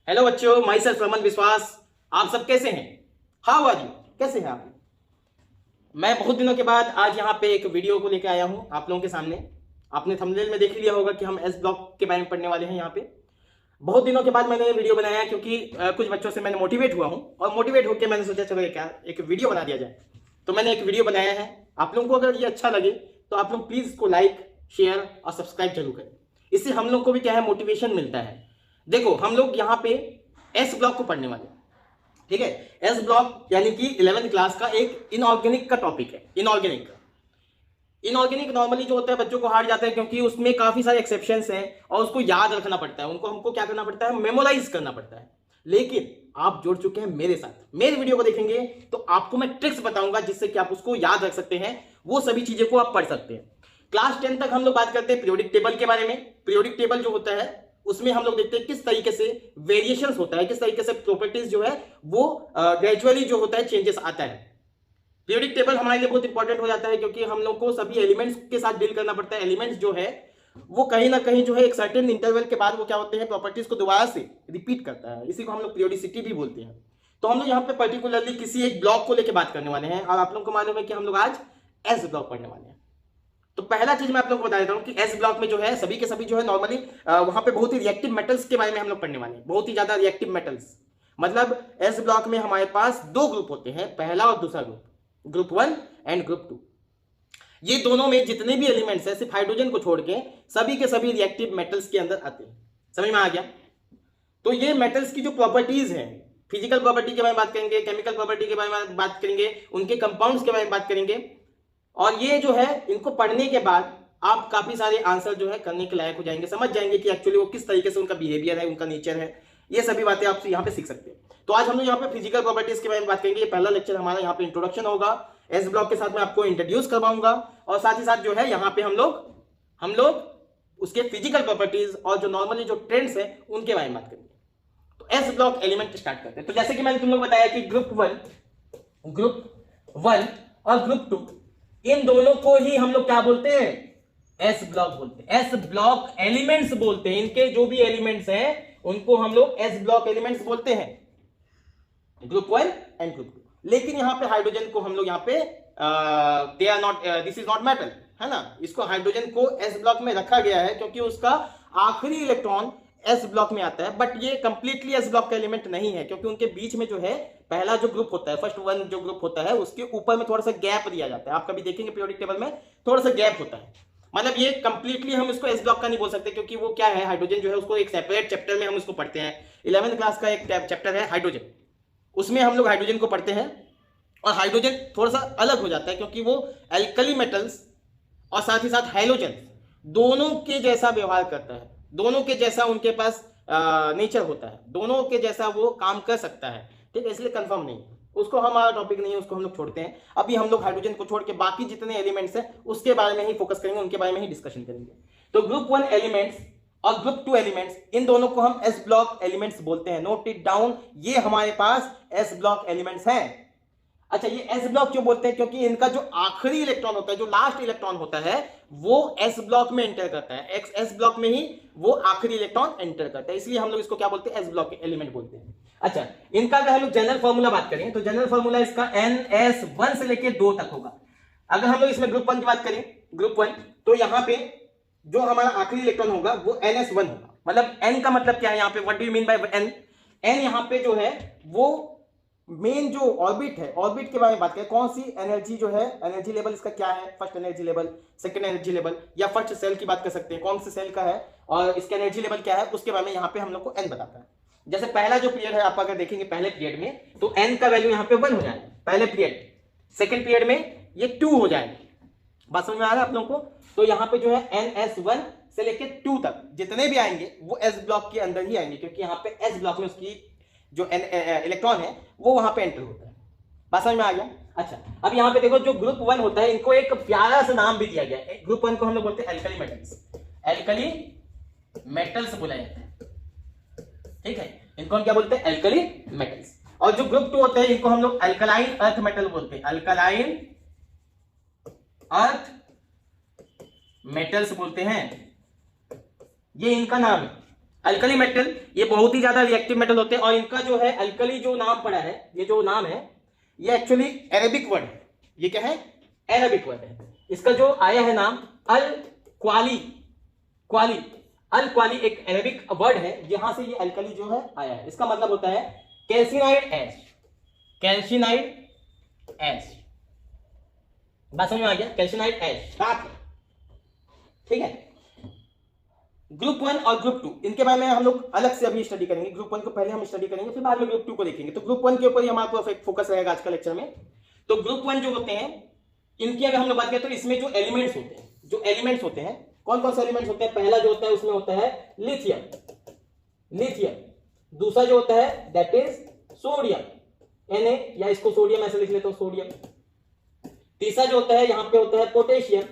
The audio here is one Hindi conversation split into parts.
हेलो बच्चों, माई सेल्फ रमन विश्वास। आप सब कैसे हैं? How are you? कैसे हैं आप? मैं बहुत दिनों के बाद आज यहाँ पे एक वीडियो को लेकर आया हूँ आप लोगों के सामने। आपने थंबनेल में देख लिया होगा कि हम एस ब्लॉक के बारे में पढ़ने वाले हैं। यहाँ पे बहुत दिनों के बाद मैंने ये वीडियो बनाया क्योंकि कुछ बच्चों से मैंने मोटिवेट हुआ हूँ और मोटिवेट होकर मैंने सोचा चलो क्या एक वीडियो बना दिया जाए। तो मैंने एक वीडियो बनाया है। आप लोगों को अगर ये अच्छा लगे तो आप लोग प्लीज इसको लाइक, शेयर और सब्सक्राइब जरूर करें। इससे हम लोग को भी क्या है, मोटिवेशन मिलता है। देखो, हम लोग यहाँ पे एस ब्लॉक को पढ़ने वाले, ठीक है। एस ब्लॉक यानी कि 11th क्लास का एक इनऑर्गेनिक का टॉपिक है। इनऑर्गेनिक नॉर्मली जो होता है बच्चों को हार्ड जाता है क्योंकि उसमें काफी सारे एक्सेप्शंस हैं और उसको याद रखना पड़ता है। उनको हमको क्या करना पड़ता है, मेमोराइज करना पड़ता है। लेकिन आप जुड़ चुके हैं मेरे साथ, मेरे वीडियो को देखेंगे तो आपको मैं ट्रिक्स बताऊंगा जिससे कि आप उसको याद रख सकते हैं। वो सभी चीजें को आप पढ़ सकते हैं। क्लास 10 तक हम लोग बात करते हैं पीरियोडिक टेबल के बारे में। पीरियोडिक टेबल जो होता है उसमें हम लोग देखते हैं किस तरीके से वेरिएशंस होता है, किस तरीके से प्रॉपर्टीज जो है वो ग्रेजुअली जो होता है चेंजेस आता है। पीरियोडिक टेबल हमारे लिए बहुत इंपॉर्टेंट हो जाता है क्योंकि हम लोग को सभी एलिमेंट्स के साथ डील करना पड़ता है। एलिमेंट्स जो है वो कहीं ना कहीं जो है एक सर्टेन इंटरवल के बाद वो क्या होते हैं, प्रॉपर्टीज को दोबारा से रिपीट करता है। इसी को हम लोग पीरियोडिसिटी भी बोलते हैं। तो हम लोग यहाँ पे पर्टिकुलरली किसी एक ब्लॉक को लेकर बात करने वाले हैं और आप लोग को मालूम है कि हम लोग आज एस ब्लॉक पढ़ने वाले हैं। तो पहला चीज मैं आप लोगों को बता देता हूं कि एस ब्लॉक में जो है सभी के सभी जो है नॉर्मली वहां पे बहुत ही रिएक्टिव मेटल्स के बारे में हम लोग पढ़ने वाले हैं। बहुत ही ज्यादा रिएक्टिव मेटल्स, मतलब एस ब्लॉक में हमारे पास दो ग्रुप होते हैं, पहला और दूसरा ग्रुप, ग्रुप 1 एंड ग्रुप 2। ये दोनों में जितने भी एलिमेंट्स हैं सिर्फ हाइड्रोजन को छोड़ के सभी के सभी रिएक्टिव मेटल्स के अंदर आते हैं। समझ में आ गया? तो ये मेटल्स की जो प्रॉपर्टीज हैं, फिजिकल प्रॉपर्टी के बारे में बात करेंगे, केमिकल प्रॉपर्टी के बारे में बात करेंगे, उनके कंपाउंड्स के बारे में बात करेंगे। और ये जो है इनको पढ़ने के बाद आप काफी सारे आंसर जो है करने के लायक हो जाएंगे, समझ जाएंगे कि एक्चुअली वो किस तरीके से उनका बिहेवियर है, उनका नेचर है। ये सभी बातें आप यहाँ पे सीख सकते हैं। तो आज हम लोग यहाँ पे फिजिकल प्रॉपर्टीज के बारे में बात करेंगे। ये पहला लेक्चर हमारा यहाँ पे इंट्रोडक्शन होगा। एस ब्लॉक के साथ मैं आपको इंट्रोड्यूस करवाऊंगा और साथ ही साथ जो है यहाँ पे हम लोग उसके फिजिकल प्रॉपर्टीज और जो नॉर्मली जो ट्रेंड्स है उनके बारे में बात करेंगे। तो एस ब्लॉक एलिमेंट स्टार्ट करते हैं। तो जैसे कि मैंने तुम लोग बताया कि ग्रुप वन और ग्रुप 2, इन दोनों को ही हम लोग क्या बोलते हैं, एस ब्लॉक बोलते हैं। एस ब्लॉक एलिमेंट्स बोलते हैं। इनके जो भी एलिमेंट्स हैं उनको हम लोग एस ब्लॉक एलिमेंट्स बोलते हैं, ग्रुप 1 एंड ग्रुप 2। लेकिन यहां पे हाइड्रोजन को हम लोग यहाँ पे they are not, this is not metal, है ना। इसको हाइड्रोजन को एस ब्लॉक में रखा गया है क्योंकि उसका आखिरी इलेक्ट्रॉन एस ब्लॉक में आता है। बट ये कंप्लीटली एस ब्लॉक का एलिमेंट नहीं है क्योंकि उनके बीच में जो है पहला जो ग्रुप होता है, फर्स्ट वन जो ग्रुप होता है, उसके ऊपर में थोड़ा सा गैप दिया जाता है। आप कभी देखेंगे पीरियोडिक टेबल में थोड़ा सा गैप होता है। मतलब ये कंप्लीटली हम इसको एस ब्लॉक का नहीं बोल सकते क्योंकि वो क्या है, हाइड्रोजन जो है उसको एक सेपरेट चैप्टर में हम इसको पढ़ते हैं। 11th क्लास का एक चैप्टर है हाइड्रोजन, उसमें हम लोग हाइड्रोजन को पढ़ते हैं। और हाइड्रोजन थोड़ा सा अलग हो जाता है क्योंकि वो एल्कली मेटल्स और साथ ही साथ हैलोजन दोनों के जैसा व्यवहार करता है, दोनों के जैसा उनके पास नेचर होता है, दोनों के जैसा वो काम कर सकता है, ठीक है। इसलिए कंफर्म नहीं, उसको हमारा टॉपिक नहीं है, उसको हम लोग छोड़ते हैं। अभी हम लोग हाइड्रोजन को छोड़ के बाकी जितने एलिमेंट्स हैं उसके बारे में ही फोकस करेंगे, उनके बारे में ही डिस्कशन करेंगे। तो ग्रुप 1 एलिमेंट्स और ग्रुप 2 एलिमेंट्स, इन दोनों को हम एस ब्लॉक एलिमेंट्स बोलते हैं। नोट इट डाउन, ये हमारे पास एस ब्लॉक एलिमेंट्स हैं। अच्छा, ये एस ब्लॉक क्यों बोलते हैं? क्योंकि इनका जो आखिरी इलेक्ट्रॉन होता है, जो लास्ट इलेक्ट्रॉन होता है, वो एस ब्लॉक में एंटर करता है। एस ब्लॉक में ही वो आखिरी इलेक्ट्रॉन एंटर करता है, इसलिए हम लोग इसको क्या बोलते हैं, एस ब्लॉक एलिमेंट बोलते हैं। अच्छा, इनका अगर हम लोग जनरल फॉर्मूला बात करें तो जनरल फॉर्मूला इसका NS1 से लेकर 2 तक होगा। अगर हम लोग इसमें ग्रुप 1 की बात करें, ग्रुप 1, तो यहाँ पे जो हमारा आखिरी इलेक्ट्रॉन होगा वो NS1 होगा। मतलब N का मतलब क्या है यहाँ पे, what do you mean by N? N यहाँ पे जो है वो मेन जो ऑर्बिट है, ऑर्बिट के बारे में बात करें, कौन सी एनर्जी जो है, एनर्जी लेवल इसका क्या है, first energy level, second energy level, या फर्स्ट सेल की बात कर सकते हैं, कौन से सेल का है और इसका एनर्जी लेवल क्या है, उसके बारे में यहाँ पे हम लोग को एन बताता है। जैसे पहला जो पीरियड है, आप अगर देखेंगे पहले पीरियड में तो एन का वैल्यू यहाँ पे 1 हो जाएगा पहले पीरियड, सेकेंड पीरियड में ये 2 हो जाएगा। बात समझ में आ रहा है आप लोगों को? तो यहाँ पे जो है NS1 से लेकर 2 तक जितने भी आएंगे वो एस ब्लॉक के अंदर ही आएंगे क्योंकि यहाँ पे एस ब्लॉक में उसकी जो इलेक्ट्रॉन है वो वहां पे एंटर होता है। बात समझ में आ गया? अच्छा, अब यहाँ पे देखो, जो ग्रुप 1 होता है इनको एक प्यारा सा नाम भी दिया गया है। ग्रुप 1 को हम लोग बोलते हैं एल्कली मेटल्स, एल्कली मेटल्स बोला जाता है, ठीक है। इनको हम क्या बोलते हैं, एल्कली मेटल्स। और जो ग्रुप 2 होते हैं इनको हम लोग अल्कलाइन अर्थ मेटल बोलते हैं, अल्कलाइन अर्थ मेटल्स बोलते हैं, ये इनका नाम है। अल्कली मेटल ये बहुत ही ज्यादा रिएक्टिव मेटल होते हैं, और इनका जो है अल्कली जो नाम पड़ा है, ये जो नाम है ये एक्चुअली अरेबिक वर्ड है। ये क्या है? अरेबिक वर्ड है। इसका जो आया है नाम अल क्वाली, क्वाली, अल क्वाली एक अरेबिक वर्ड है, जहां से ये अल्कली जो है आया है। इसका मतलब होता है कैल्सिनाइड एश, कैल्सिनाइड एश। बात समझ में आ गया? कैल्सिनाइड एश बात, ठीक है। ग्रुप 1 और ग्रुप 2 इनके बारे में हम लोग अलग से अभी स्टडी करेंगे। ग्रुप 1 को पहले हम स्टडी करेंगे, फिर बाद में ग्रुप 2 को देखेंगे। तो ग्रुप 1 के ऊपर ही हमारा फोकस रहेगा आज का लेक्चर में। तो ग्रुप 1 जो होते हैं इनकी अगर हम लोग बात करें तो इसमें जो एलिमेंट्स होते हैं, जो एलिमेंट्स होते हैं, कौन कौन से एलिमेंट्स होते हैं? पहला जो होता है उसमें होता है लिथियम, लिथियम। दूसरा जो होता है दैट इज सोडियम, Na, या इसको सोडियम ऐसे लिख लेते हो, सोडियम। तीसरा जो होता है यहां पे होता है पोटेशियम,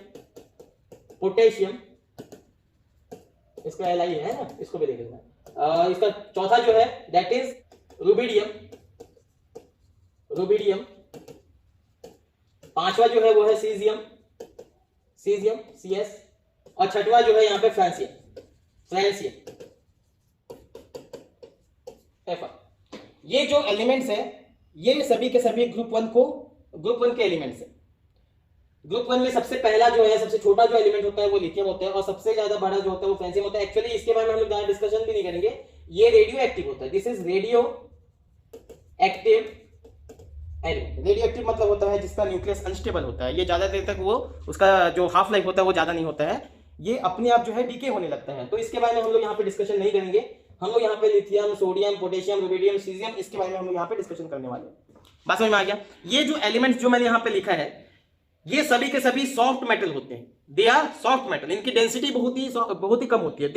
पोटेशियम, इसका Li है ना, इसको भी देख लेना। इसका चौथा जो है दैट इज रुबिडियम, रुबिडियम। पांचवा जो है वो है सीजियम, सीजियम, Cs। और छठवा जो है यहां पे फ्रांसियम, फ्रांसियम, Fa। ये जो एलिमेंट्स है ये सभी के सभी ग्रुप 1 के एलिमेंट्स है। ग्रुप 1 में सबसे पहला जो है, सबसे छोटा जो एलिमेंट होता है वो लिथियम होता है, और सबसे ज्यादा बड़ा जो होता है वो फ्रांसियम होता है। एक्चुअली इसके बारे में हम लोग ज्यादा डिस्कशन भी नहीं करेंगे, ये रेडियो एक्टिव होता है। This is radio active element. Radio active मतलब होता है जिसका न्यूक्लियस अनस्टेबल होता है, ये ज्यादा देर तक वो उसका जो हाफ लाइफ होता है वो ज्यादा नहीं होता है, ये अपने आप जो है डीके होने लगता है। तो इसके बारे में हम लोग यहाँ पे डिस्कशन नहीं करेंगे। हम लोग यहाँ पे lithium, sodium, potassium, rubidium, caesium, इसके बारे में हम लोग यहाँ पे डिस्कशन करने वाले हैं। बात समझ में आ गया? ये जो एलिमेंट्स जो मैंने यहाँ पे लिखा है ये सभी के सभी सॉफ्ट मेटल होते हैं। दे आर सॉफ्ट मेटल, इनकी डेंसिटी बहुत ही कम होती है।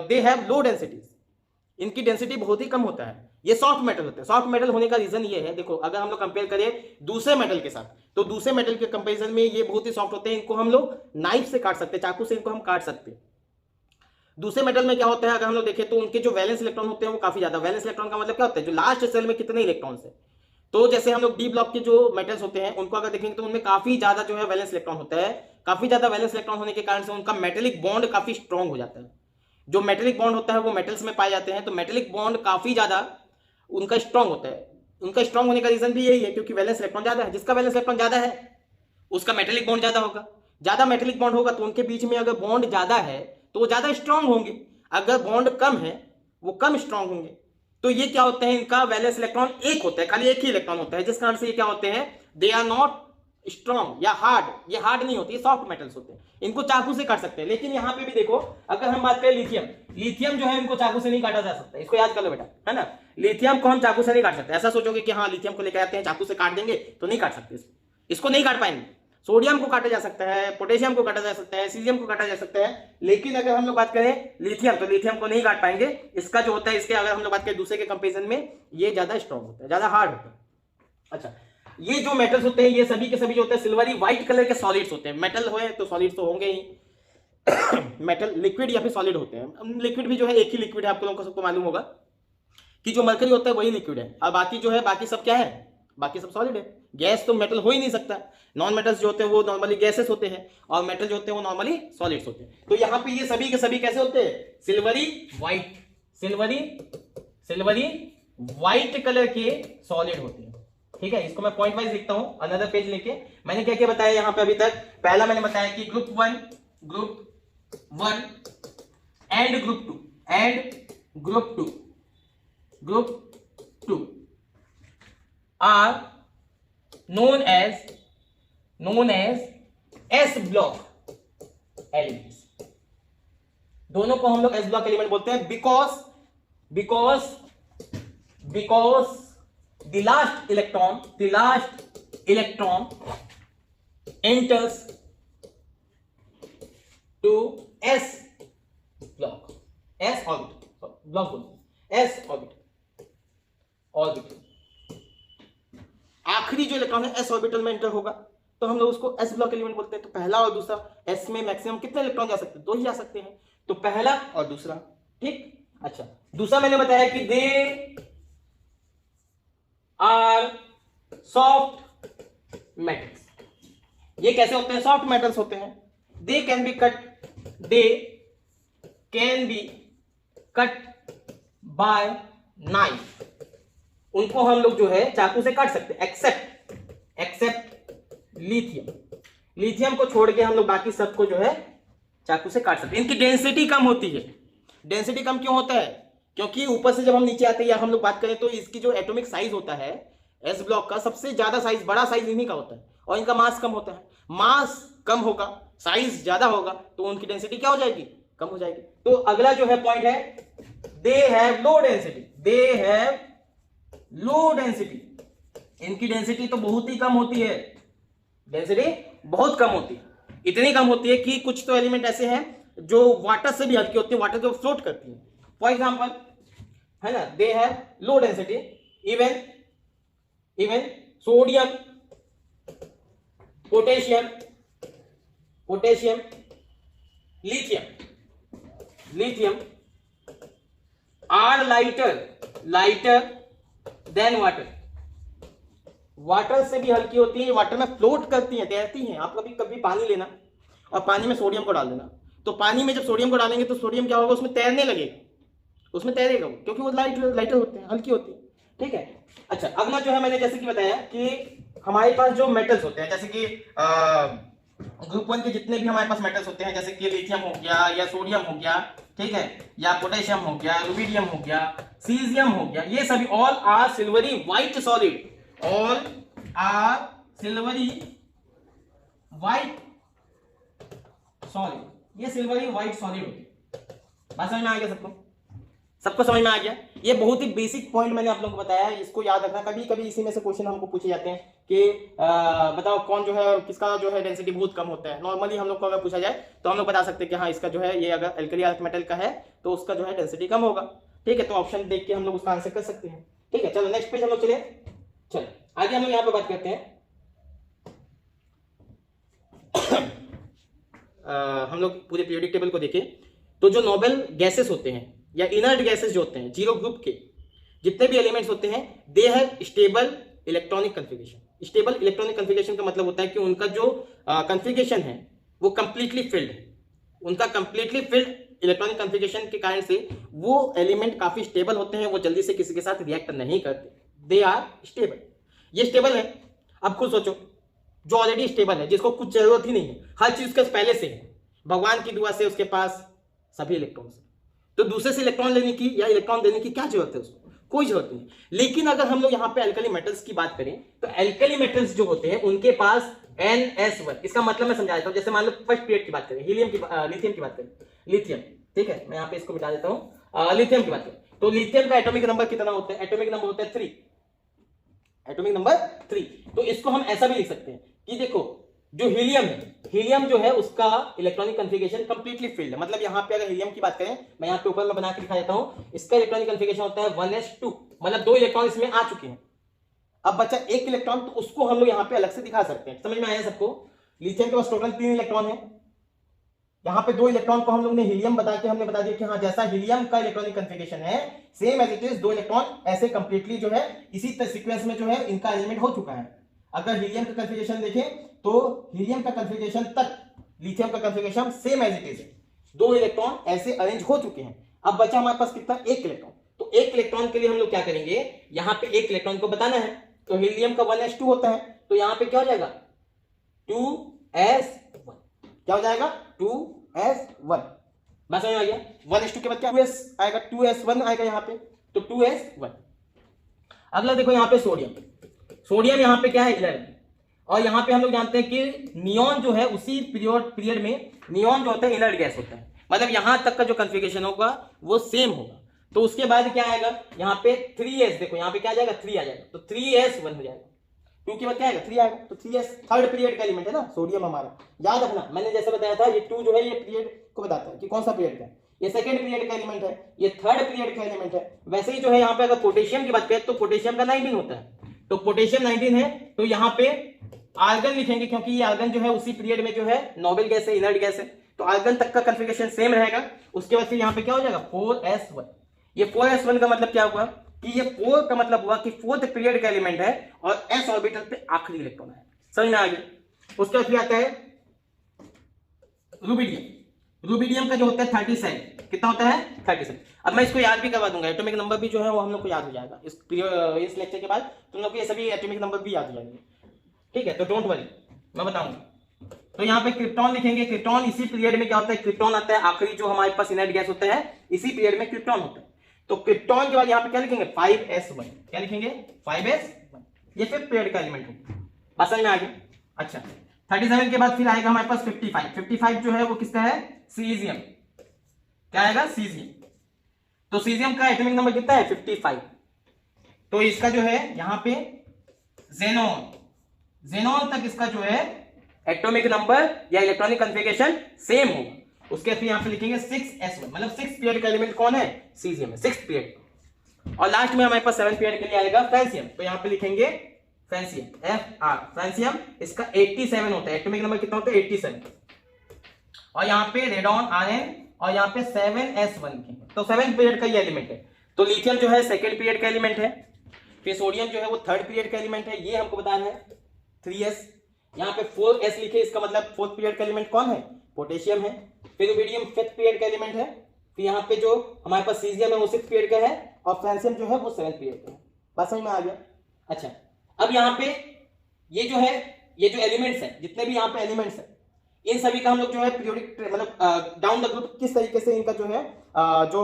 दे हैव लो डेंसिटीज, इनकी डेंसिटी बहुत ही कम होता है। ये सॉफ्ट मेटल होते हैं। सॉफ्ट मेटल होने का रीजन ये है, देखो अगर हम लोग कंपेयर करें दूसरे मेटल के साथ, तो दूसरे मेटल के कंपैरिजन में ये बहुत ही सॉफ्ट होते हैं। इनको हम लोग नाइफ से काट सकते हैं, चाकू से इनको हम काट सकते हैं। दूसरे मेटल में क्या होता है अगर हम लोग देखें तो उनके जो वैलेंस इलेक्ट्रॉन होते हैं वो काफी ज्यादा। वैलेंस इलेक्ट्रॉन का मतलब क्या होता है? जो लास्ट सेल में कितने इलेक्ट्रॉन्स है। तो जैसे हम लोग डी ब्लॉक के जो मेटल्स होते हैं उनको अगर देखेंगे तो उनमें काफी ज्यादा जो है वैलेंस इलेक्ट्रॉन होता है। काफी ज्यादा वैलेंस इलेक्ट्रॉन होने के कारण से उनका मेटेलिक बॉन्ड काफी स्ट्रॉन्ग हो जाता है। जो मेटेलिक बॉन्ड होता है वो मेटल्स में पाए जाते हैं, तो मेटेलिक बॉन्ड काफी ज्यादा उनका स्ट्रॉन्ग होता है। उनका स्ट्रॉन्ग होने का रीजन भी यही है क्योंकि वैलेंस इलेक्ट्रॉन ज्यादा है। जिसका वैलेंस इलेक्ट्रॉन ज्यादा है उसका मेटेलिक बॉन्ड ज्यादा होगा। ज्यादा मेटेलिक बॉन्ड होगा तो उनके बीच में अगर बॉन्ड ज्यादा है तो वो ज्यादा स्ट्रॉन्ग होंगे। अगर बॉन्ड कम है वो कम स्ट्रॉन्ग होंगे। तो ये क्या होता है? इनका वैलेंस इलेक्ट्रॉन एक होता है, खाली एक ही इलेक्ट्रॉन होता है, जिस कारण से ये क्या होते हैं? दे आर नॉट स्ट्रॉन्ग या हार्ड। ये हार्ड नहीं होती, ये सॉफ्ट मेटल्स होते हैं। इनको चाकू से काट सकते हैं। लेकिन यहां पे भी देखो अगर हम बात करें लिथियम, लिथियम जो है इनको चाकू से नहीं काटा जा सकता। इसको याद कर लो बेटा, है ना। लिथियम को हम चाकू से नहीं काट सकते। ऐसा सोचोगे कि हाँ लिथियम को लेकर आते हैं चाकू से काट देंगे, तो नहीं काट सकते। इसको नहीं काट पाएंगे। सोडियम को काटा जा सकता है, पोटेशियम को काटा जा सकता है, सीजियम को काटा जा सकता है, लेकिन अगर हम लोग बात करें लिथियम तो लिथियम को नहीं काट पाएंगे। इसका जो होता है, इसके अगर हम लोग बात करें दूसरे के कंपैरिजन में ये ज्यादा स्ट्रॉन्ग होता है, ज्यादा हार्ड होता है। अच्छा, ये जो मेटल्स होते हैं ये सभी के सभी जो होते हैं सिल्वरी व्हाइट कलर के सॉलिड्स होते हैं। मेटल हो तो सॉलिड्स तो होंगे ही। मेटल लिक्विड या फिर सॉलिड होते हैं। लिक्विड भी जो है एक ही लिक्विड है, आप लोगों को सबको मालूम होगा कि जो मरकरी होता है वही लिक्विड है, और बाकी जो है बाकी सब क्या है? बाकी सब सॉलिड है। गैस तो मेटल हो ही नहीं सकता। नॉन मेटल्स जो होते हैं वो नॉर्मली गैसेस होते हैं, और मेटल जो होते हैं वो नॉर्मली सॉलिड्स होते हैं। तो यहाँ पे ये सभी के सभी कैसे होते हैं? Silvery white, silvery white colour के सॉलिड होते हैं। ठीक है, इसको मैं पॉइंट वाइज लिखता हूं अनदर पेज लेके। मैंने क्या क्या बताया यहाँ पे अभी तक? पहला मैंने बताया कि group 1 and group 2 are known as S block elements। दोनों को हम लोग S block एलिमेंट बोलते हैं because the last electron enters to S block, S orbital। आखिरी जो इलेक्ट्रॉन है एस ऑर्बिटल में एंटर होगा तो हम लोग उसको एस ब्लॉक एलिमेंट बोलते हैं। तो पहला और दूसरा, एस में मैक्सिमम कितने इलेक्ट्रॉन जा सकते हैं? 2 ही जा सकते हैं। तो पहला और दूसरा, ठीक। अच्छा, दूसरा मैंने बताया कि दे आर सॉफ्ट मेटल्स। ये कैसे होते हैं? सॉफ्ट मेटल्स होते हैं। They can be cut by knife, उनको हम लोग जो है चाकू से काट सकते हैं, एक्सेप्ट लिथियम। लिथियम को छोड़ के हम लोग बाकी सबको जो है चाकू से काट सकते हैं। इनकी डेंसिटी कम होती है। डेंसिटी कम क्यों होता है? क्योंकि ऊपर से जब हम नीचे आते हैं या हम लोग बात करें तो इसकी जो एटॉमिक साइज होता है एस ब्लॉक का, सबसे ज्यादा साइज, बड़ा साइज इन्हीं का होता है, और इनका मास कम होता है। मास कम होगा, साइज ज्यादा होगा, तो उनकी डेंसिटी क्या हो जाएगी? कम हो जाएगी। तो अगला जो है पॉइंट है, दे have low density. They have low density, इनकी डेंसिटी तो बहुत ही कम होती है, डेंसिटी बहुत कम होती है, इतनी कम होती है कि कुछ तो एलिमेंट ऐसे हैं जो वाटर से भी हल्की होती है, वाटर को फ्लोट करती है। फॉर एग्जाम्पल, है ना, they have low density even sodium, potassium, lithium are lighter than water. Water से भी हल्की होती है, वाटर में फ्लोट करती है, तैरती हैं। आप कभी पानी लेना और पानी में सोडियम को डाल देना, तो पानी में जब सोडियम को डालेंगे तो सोडियम क्या होगा? उसमें तैरने लगेगा, उसमें तैरेगा वो, क्योंकि वो लाइटर होते हैं, हल्की होती है। ठीक है। अच्छा, अगला जो है मैंने जैसे कि बताया कि हमारे पास जो मेटल्स होते हैं, जैसे कि ग्रुप 1 के जितने भी हमारे पास मेटल्स होते हैं, जैसे कि लिथियम हो गया या सोडियम हो गया, ठीक है, या पोटेशियम हो गया, रुबिडियम हो गया, सीजियम हो गया, ये सभी all are silvery white solid, all are silvery white solid. ये सिल्वरी व्हाइट सॉलिड होती है। बात समझ में आ गया सबको समझ में आ गया? ये बहुत ही बेसिक पॉइंट मैंने आप लोगों को बताया है, इसको याद रखना। कभी कभी इसी में से क्वेश्चन हमको पूछे जाते हैं कि बताओ कौन जो है, किसका जो है डेंसिटी बहुत कम होता है। नॉर्मली हम लोग को अगर पूछा जाए तो हम लोग बता सकते हैं कि हाँ, इसका जो है, ये अगर एल्कली अर्थ मेटल का है तो उसका जो है डेंसिटी कम होगा। ठीक है, तो ऑप्शन देख के हम लोग उसका आंसर कर सकते हैं। ठीक है, चलो नेक्स्ट पेज हम लोग चले। चलो आगे हम लोग यहाँ पे बात करते हैं। हम लोग पूरे पीरियोडिक टेबल को देखें तो जो नोबल गैसेस होते हैं या इनर्ट गैसेस जो होते हैं, जीरो ग्रुप के जितने भी एलिमेंट्स होते हैं, they have stable electronic configuration. Stable electronic configuration का मतलब होता है कि उनका जो कन्फिगरेशन है वो कंप्लीटली फिल्ड है। उनका कंप्लीटली फिल्ड इलेक्ट्रॉनिक कन्फिगरेशन के कारण से वो एलिमेंट काफी स्टेबल होते हैं, वो जल्दी से किसी के साथ रिएक्ट नहीं करते। They are stable. ये स्टेबल है। अब खुद सोचो, जो ऑलरेडी स्टेबल है, जिसको कुछ जरूरत ही नहीं है, हर चीज का पहले से है, भगवान की दुआ से उसके पास सभी इलेक्ट्रॉन्स है, तो दूसरे से इलेक्ट्रॉन लेने की या इलेक्ट्रॉन देने की क्या जरूरत है? उसको कोई जरूरत नहीं। लेकिन अगर हम लोग यहाँ पे अल्कली मेटल्स की बात करें तो अल्कली मेटल्स जो होते हैं उनके पास NS1, इसका मतलब मैं समझा देता हूं। जैसे मान लो फर्स्ट पीरियड की बात करें, लिथियम की बात करें, लिथियम, ठीक है, मैं यहाँ पे इसको मिटा देता हूं। लिथियम की बात करें तो लिथियम का एटॉमिक नंबर कितना होता है? एटॉमिक नंबर होता है 3, एटॉमिक नंबर 3। तो इसको हम ऐसा भी लिख सकते हैं कि देखो, जो हीलियम है, हीलियम जो है उसका इलेक्ट्रॉनिक कन्फिगरेशन कंप्लीटली फिल्ड है। मतलब यहाँ पे अगर हीलियम की बात करें, मैं यहाँ पे ऊपर में बना के दिखा देता हूं, इसका इलेक्ट्रॉनिक कन्फिगरेशन होता है 1s2, मतलब 2 इलेक्ट्रॉन इसमें आ चुके हैं। अब बचा 1 इलेक्ट्रॉन, तो उसको हम लोग यहाँ पे अलग से दिखा सकते हैं। समझ में आया सबको? लिथियम के पास टोटल 3 इलेक्ट्रॉन है, यहाँ पे 2 इलेक्ट्रॉन को हम लोग ने हीलियम बता के हमने बता दिया कि हाँ, जैसा हीलियम का इलेक्ट्रॉनिक कन्फिगरेशन है same as it is 2 electron ऐसे कंप्लीटली जो है इसी सीक्वेंस में जो है इनका एलिमेंट हो चुका है। अगर हीलियम का कन्फिगरेशन देखें तो हीलियम का कन्फिगरेशन तक लिथियम का configuration same as it is है, 2 इलेक्ट्रॉन ऐसे अरेंज हो चुके हैं। अब बचा हमारे पास कितना? 1 इलेक्ट्रॉन। तो 1 इलेक्ट्रॉन के लिए हम लोग क्या करेंगे, यहाँ पे 1 इलेक्ट्रॉन को बताना है, तो हीलियम का 1s2 होता है, तो यहाँ पे क्या हो जाएगा? 2s1। क्या हो जाएगा? 2s1। बस समझ आ गया? 1s2 के बाद क्या 2s आएगा, 2s1 आएगा यहाँ पे, तो 2s1। अगला देखो यहाँ पे सोडियम यहाँ पे क्या है? इनर्ट। और यहाँ पे हम लोग जानते हैं कि नियॉन जो है उसी पीरियड में नियॉन जो होता है इनर्ट गैस होता है, मतलब यहां तक का जो कन्फिगरेशन होगा वो सेम होगा। तो उसके बाद क्या आएगा यहाँ पे 3s, देखो यहाँ पे क्या आ जाएगा? 3 आ जाएगा, तो 3s1 हो जाएगा। 2 के बाद क्या आएगा? 3 आएगा, तो 3s थर्ड पीरियड का एलिमेंट है ना सोडियम हमारा। याद रखना, मैंने जैसे बताया था, ये 2 जो है ये पीरियड को बताता है कि कौन सा पीरियड का है। ये सेकंड पीरियड का एलिमेंट है, ये थर्ड पीरियड का एलिमेंट है। वैसे ही जो है यहाँ पे अगर पोटेशियम की बात करें तो पोटेशियम का 19 होता है, तो पोटेशियम 19 है, तो यहाँ पे आर्गन लिखेंगे क्योंकि ये आर्गन जो है उसी पीरियड में जो है नोबेल गैस है, इनर्ट गैस है, तो आर्गन तक का कन्फिगरेशन सेम रहेगा। उसके बाद फिर यहाँ पे क्या हो जाएगा? 4s1। ये 4s1 का मतलब क्या हुआ कि ये 4 का मतलब हुआ कि 4th पीरियड का एलिमेंट है और s ऑर्बिटल पे आखिरी इलेक्ट्रॉन है। समझ में आ गया? उसके बाद फिर आता है रुबिडियम। रुबिडियम का जो होता है 37, कितना होता है 37। अब मैं इसको याद भी करवा दूंगा, एटॉमिक नंबर भी जो है वो हम लोग को याद हो जाएगा इस लेक्चर के बाद तुम लोग को ये सभी एटॉमिक नंबर भी याद हो जाएंगे, ठीक है। तो डोंट वरी, मैं बताऊंगा। तो यहाँ पे क्रिप्टॉन लिखेंगे। क्रिप्टॉन इसी पीरियड में क्या होता है, क्रिप्टॉन आता है आखिरी जो हमारे पास इनर्ट गैस होता है, इसी पीरियड में क्रिप्टॉन होता है। तो क्रिप्टॉन के बाद यहाँ पे क्या लिखेंगे 5s1, क्या लिखेंगे 5s1, ये फिफ्थ पीरियड का एलिमेंट होगा। बात समझ में आ गया। अच्छा 37 के बाद फिर आएगा हमारे पास 55 जो है वो किसका है, सीजियम। क्या आएगा, सीजियम। तो सीजियम का एटॉमिक नंबर कितना है 55। तो इसका जो है यहाँ पे जेनॉन तक इसका जो है एटॉमिक नंबर या इलेक्ट्रॉनिक कॉन्फ़िगरेशन सेम होगा। उसके फिर यहाँ पे लिखेंगे 6s1, मतलब 6th पीरियड का एलिमेंट कौन है, सीजियम है, 6th पीरियड। और लास्ट में हमारे पास 7th पीरियड के लिए आएगा फ्रांसियम। तो यहाँ पे लिखेंगे फ्रांसियम, Fr, फ्रांसियम। इसका 87 होता है, एटॉमिक नंबर कितना होता है 87। और यहाँ पे रेडॉन Rn, और यहाँ पे 7s1 लिखेंगे। तो 7th पीरियड का ये एलिमेंट है। तो लिथियम जो है 2nd पीरियड का एलिमेंट है। फिर सोडियम जो है वो 3rd पीरियड का एलिमेंट है, ये हमको बताना है 3s। यहाँ पे 4s लिखे, इसका मतलब 4th पीरियड का एलिमेंट कौन है, पोटेशियम है। फिर रुबिडियम 5th पीरियड का एलिमेंट है। फिर यहाँ पे जो हमारे पास सीजियम है वो 6th पीरियड का है, और फ्रांसियम जो है वो 7th पीरियड का है। बात समझ में आ गया। अच्छा अब यहाँ पे ये जो है, ये जो एलिमेंट्स है, जितने भी यहाँ पे एलिमेंट्स है, इन सभी का हम लोग जो है पीरियोडिक मतलब डाउन द ग्रुप किस तरीके से इनका जो है जो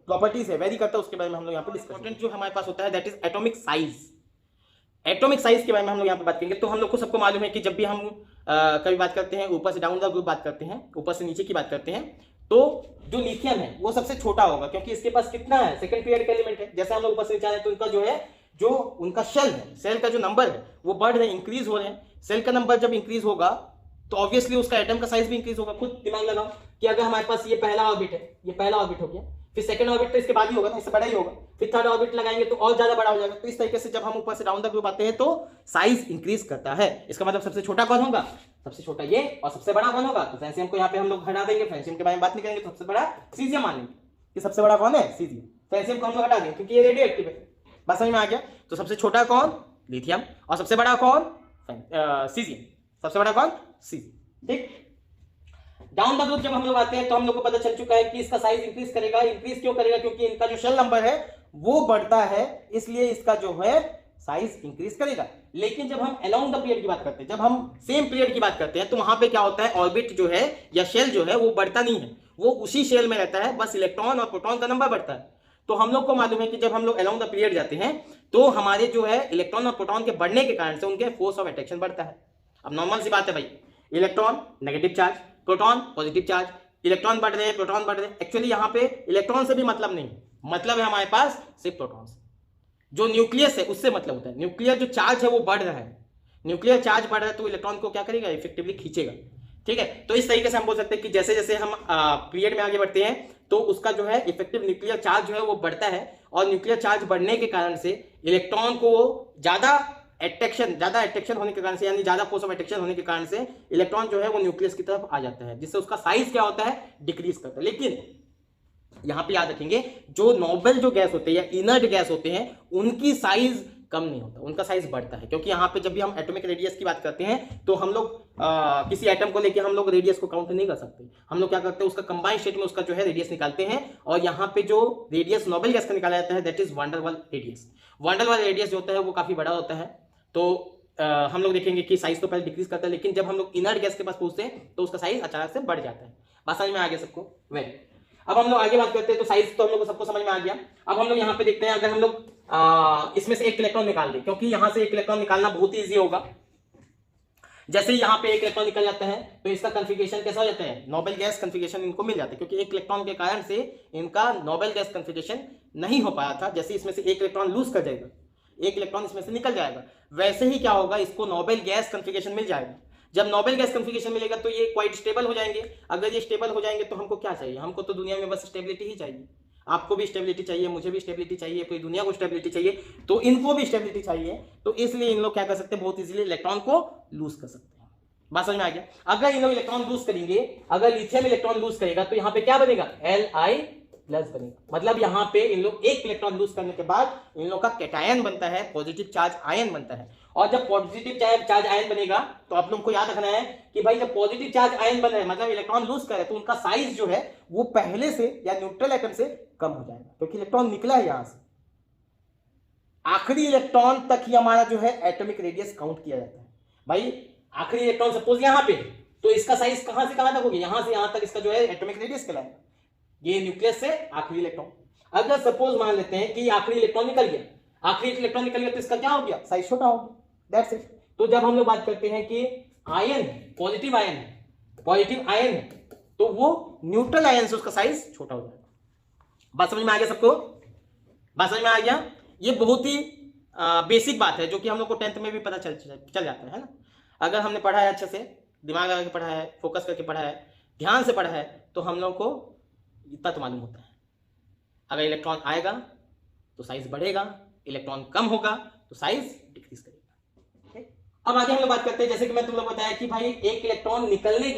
प्रॉपर्टीज है वेरी करता है, उसके बारे में हम लोग यहाँ पे डिस्कस। जो हमारे पास होता है that is atomic size. Atomic size के बारे में हम लोग यहाँ पे बात करेंगे। तो हम लोग को सबको मालूम है कि जब भी हम कभी बात करते हैं ऊपर से डाउन द ग्रुप बात करते हैं, ऊपर से नीचे की बात करते हैं, तो जो लिथियम है वो सबसे छोटा होगा, क्योंकि इसके पास कितना है 2nd पीरियड का एलिमेंट है। जैसे हम लोग ऊपर से नीचे आ रहे हैं तो इनका जो है, जो उनका शेल है, सेल का जो नंबर है वो बढ़ रहे हैं, इंक्रीज हो रहे हैं। सेल का नंबर जब इंक्रीज होगा तो ऑब्वियसली उसका एटम का साइज भी इंक्रीज होगा। खुद दिमाग लगाओ कि अगर हमारे पास ये पहला ऑर्बिट है, ये पहला ऑर्बिट हो गया, फिर 2nd ऑर्बिट तो इसके बाद ही होगा ना, इससे बड़ा ही होगा, फिर 3rd ऑर्बिट लगाएंगे तो और ज्यादा बड़ा हो जाएगा। तो इस तरीके से जब हम ऊपर से डाउन द ग्रुप आते हैं तो साइज इंक्रीज करता है। इसका मतलब सबसे छोटा कौन होगा, सबसे छोटा ये, और सबसे बड़ा कौन होगा, तो फ्रांसियम को यहाँ पे हम लोग हटा देंगे। फ्रांसियम के बारे में बात नहीं करेंगे, तो सबसे बड़ा सीजियम मान लेंगे कि सबसे बड़ा कौन है, सीजियम। फ्रांसियम को हम लोग हटा देंगे क्योंकि ये रेडियो एक्टिव है। बात समझ में आ गया। तो सबसे छोटा कौन, लिथियम, और सबसे बड़ा कौन, सीजियम। सबसे बड़ा कौन, सीजियम। ठीक। डाउन द ग्रुप जब हम लोग आते हैं तो हम लोग को पता चल चुका है कि इसका साइज इंक्रीज करेगा। इंक्रीज क्यों करेगा, क्योंकि इनका जो शेल नंबर है वो बढ़ता है, इसलिए इसका जो है साइज इंक्रीज करेगा। लेकिन जब हम अलोंग द पीरियड की बात करते हैं, जब हम सेम पीरियड की बात करते हैं, तो वहां पे क्या होता है, ऑर्बिट जो है या शेल जो है वो बढ़ता नहीं है, वो उसी शेल में रहता है, बस इलेक्ट्रॉन और प्रोटॉन का नंबर बढ़ता है। तो हम लोग को मालूम है कि जब हम लोग अलोंग द पीरियड जाते हैं तो हमारे जो है इलेक्ट्रॉन और प्रोटॉन के बढ़ने के कारण से उनके फोर्स ऑफ अट्रैक्शन बढ़ता है। अब नॉर्मल सी बात है भाई, electron negative charge, proton positive charge, electron बढ़ रहे हैं, प्रोटॉन बढ़ रहे हैं। एक्चुअली यहाँ पे इलेक्ट्रॉन से भी मतलब नहीं, मतलब है हमारे पास सिर्फ प्रोटॉन से। जो न्यूक्लियस है उससे मतलब होता है, न्यूक्लियर जो चार्ज है वो बढ़ रहा है, न्यूक्लियर चार्ज बढ़ रहा है तो इलेक्ट्रॉन को क्या करेगा, इफेक्टिवली खींचेगा। ठीक है। तो इस तरीके से हम बोल सकते हैं कि जैसे जैसे हम पीरियड में आगे बढ़ते हैं तो उसका जो है इफेक्टिव न्यूक्लियर चार्ज जो है वो बढ़ता है, और न्यूक्लियर चार्ज बढ़ने के कारण से इलेक्ट्रॉन को ज्यादा अट्रैक्शन होने के कारण से, यानी ज्यादा फोर्स ऑफ अट्रैक्शन होने के कारण से इलेक्ट्रॉन जो है वो न्यूक्लियस की तरफ आ जाता है, जिससे उसका साइज क्या होता है, डिक्रीज करता है। लेकिन यहां पे याद रखेंगे जो नोबल जो गैस होते हैं या इनर्ट गैस होते हैं उनकी साइज कम नहीं होता, उनका साइज बढ़ता है। क्योंकि यहाँ पे जब भी हम एटॉमिक रेडियस की बात करते हैं तो हम लोग किसी एटम को लेके हम लोग रेडियस को काउंट नहीं कर सकते। हम लोग क्या करते हैं, उसका कंबाइंड स्टेट में उसका जो है रेडियस निकालते हैं, और यहाँ पे जो रेडियस नोबल गैस का निकाला जाता है दैट इज वान डेर वाल रेडियस। वान डेर वाल रेडियस जो होता है वो काफी बड़ा होता है। तो हम लोग देखेंगे कि साइज तो पहले डिक्रीज करता है, लेकिन जब हम लोग इनर्ट गैस के पास पहुंचते हैं तो उसका साइज अचानक से बढ़ जाता है। बात समझ में आ गया सबको। वेल अब हम लोग आगे बात करते हैं, तो साइज तो हम लोग को सबको समझ में आ गया। अब हम लोग यहाँ पे देखते हैं, अगर हम लोग इसमें से एक इलेक्ट्रॉन निकाल दें, क्योंकि यहाँ से एक इलेक्ट्रॉन निकालना बहुत ही ईजी होगा। जैसे ही यहाँ पे एक इलेक्ट्रॉन निकल जाता है तो इसका कॉन्फ़िगरेशन कैसा हो जाता है, नोबल गैस कॉन्फ़िगरेशन इनको मिल जाता है, क्योंकि एक इलेक्ट्रॉन के कारण से इनका नोबल गैस कॉन्फ़िगरेशन नहीं हो पाया था। जैसे इसमें से एक इलेक्ट्रॉन लूज कर जाएगा, एक इलेक्ट्रॉन इसमें से निकल जाएगा, वैसे ही क्या होगा, इसको नोबल गैस कॉन्फ़िगरेशन मिल जाएगा। जब नोबल गैस कॉन्फ़िगरेशन मिलेगा तो ये क्वाइट स्टेबल हो जाएंगे। अगर ये स्टेबल हो जाएंगे तो हमको क्या चाहिए, हमको तो दुनिया में बस स्टेबिलिटी ही चाहिए। आपको भी स्टेबिलिटी चाहिए, मुझे भी स्टेबिलिटी चाहिए, पूरी दुनिया को स्टेबिलिटी चाहिए, तो इनको भी स्टेबिलिटी चाहिए। तो इसलिए इन लोग क्या कर सकते हैं, बहुत इजीली इलेक्ट्रॉन को लूज कर सकते हैं। बात समझ में आ गया। अगर इन लोग इलेक्ट्रॉन लूज करेंगे, अगर लिथियम इलेक्ट्रॉन लूज करेगा तो यहाँ पे क्या बनेगा, Li प्लस बनेगा। मतलब यहाँ पे इन लोग एक इलेक्ट्रॉन लूज करने के बाद इन लोग का कैटायन बनता है, पॉजिटिव चार्ज आयन बनता है। और जब पॉजिटिव चार्ज आयन बनेगा तो आप लोग को याद रखना है कि भाई जब पॉजिटिव चार्ज आयन बन रहा है मतलब इलेक्ट्रॉन लूज कर रहे हैं तो उनका साइज जो है वो पहले से या न्यूट्रल एटम से कम हो जाएगा, क्योंकि इलेक्ट्रॉन निकला है यहां से। आखिरी इलेक्ट्रॉन तक ही हमारा जो है एटॉमिक रेडियस काउंट किया जाता है। भाई आखिरी इलेक्ट्रॉन सपोज यहां पे तो इसका साइज कहां से कहां तक होगी, यहां से यहां तक इसका जो है एटॉमिक रेडियस कहलाएगा, ये न्यूक्लियस से आखिरी इलेक्ट्रॉन। अगर सपोज मान लेते हैं कि आखिरी इलेक्ट्रॉन निकल गया, आखिरी इलेक्ट्रॉन निकल गया तो इसका क्या हो गया, साइज छोटा हो गया, दैट्स इट। तो जब हम लोग बात करते हैं कि आयन पॉजिटिव आयन है तो वो न्यूट्रल आयन से उसका साइज छोटा हो जाएगा। बात समझ में आ गया सबको, बात समझ में आ गया। ये बहुत ही बेसिक बात है जो कि हम लोग को 10th में भी पता चल जाता है ना। अगर हमने पढ़ा है अच्छे से, दिमाग लगा के पढ़ा है, फोकस करके पढ़ा है, ध्यान से पढ़ा है, तो हम लोग को इतना तो मालूम होता है। अगर इलेक्ट्रॉन आएगा तो साइज बढ़ेगा, इलेक्ट्रॉन कम होगा तो साइज डिक्रीज करेगा। अब आगे हम लोग बात करते हैं, जैसे कि मैं तुम लोग बताया कि भाई एक इलेक्ट्रॉन निकलने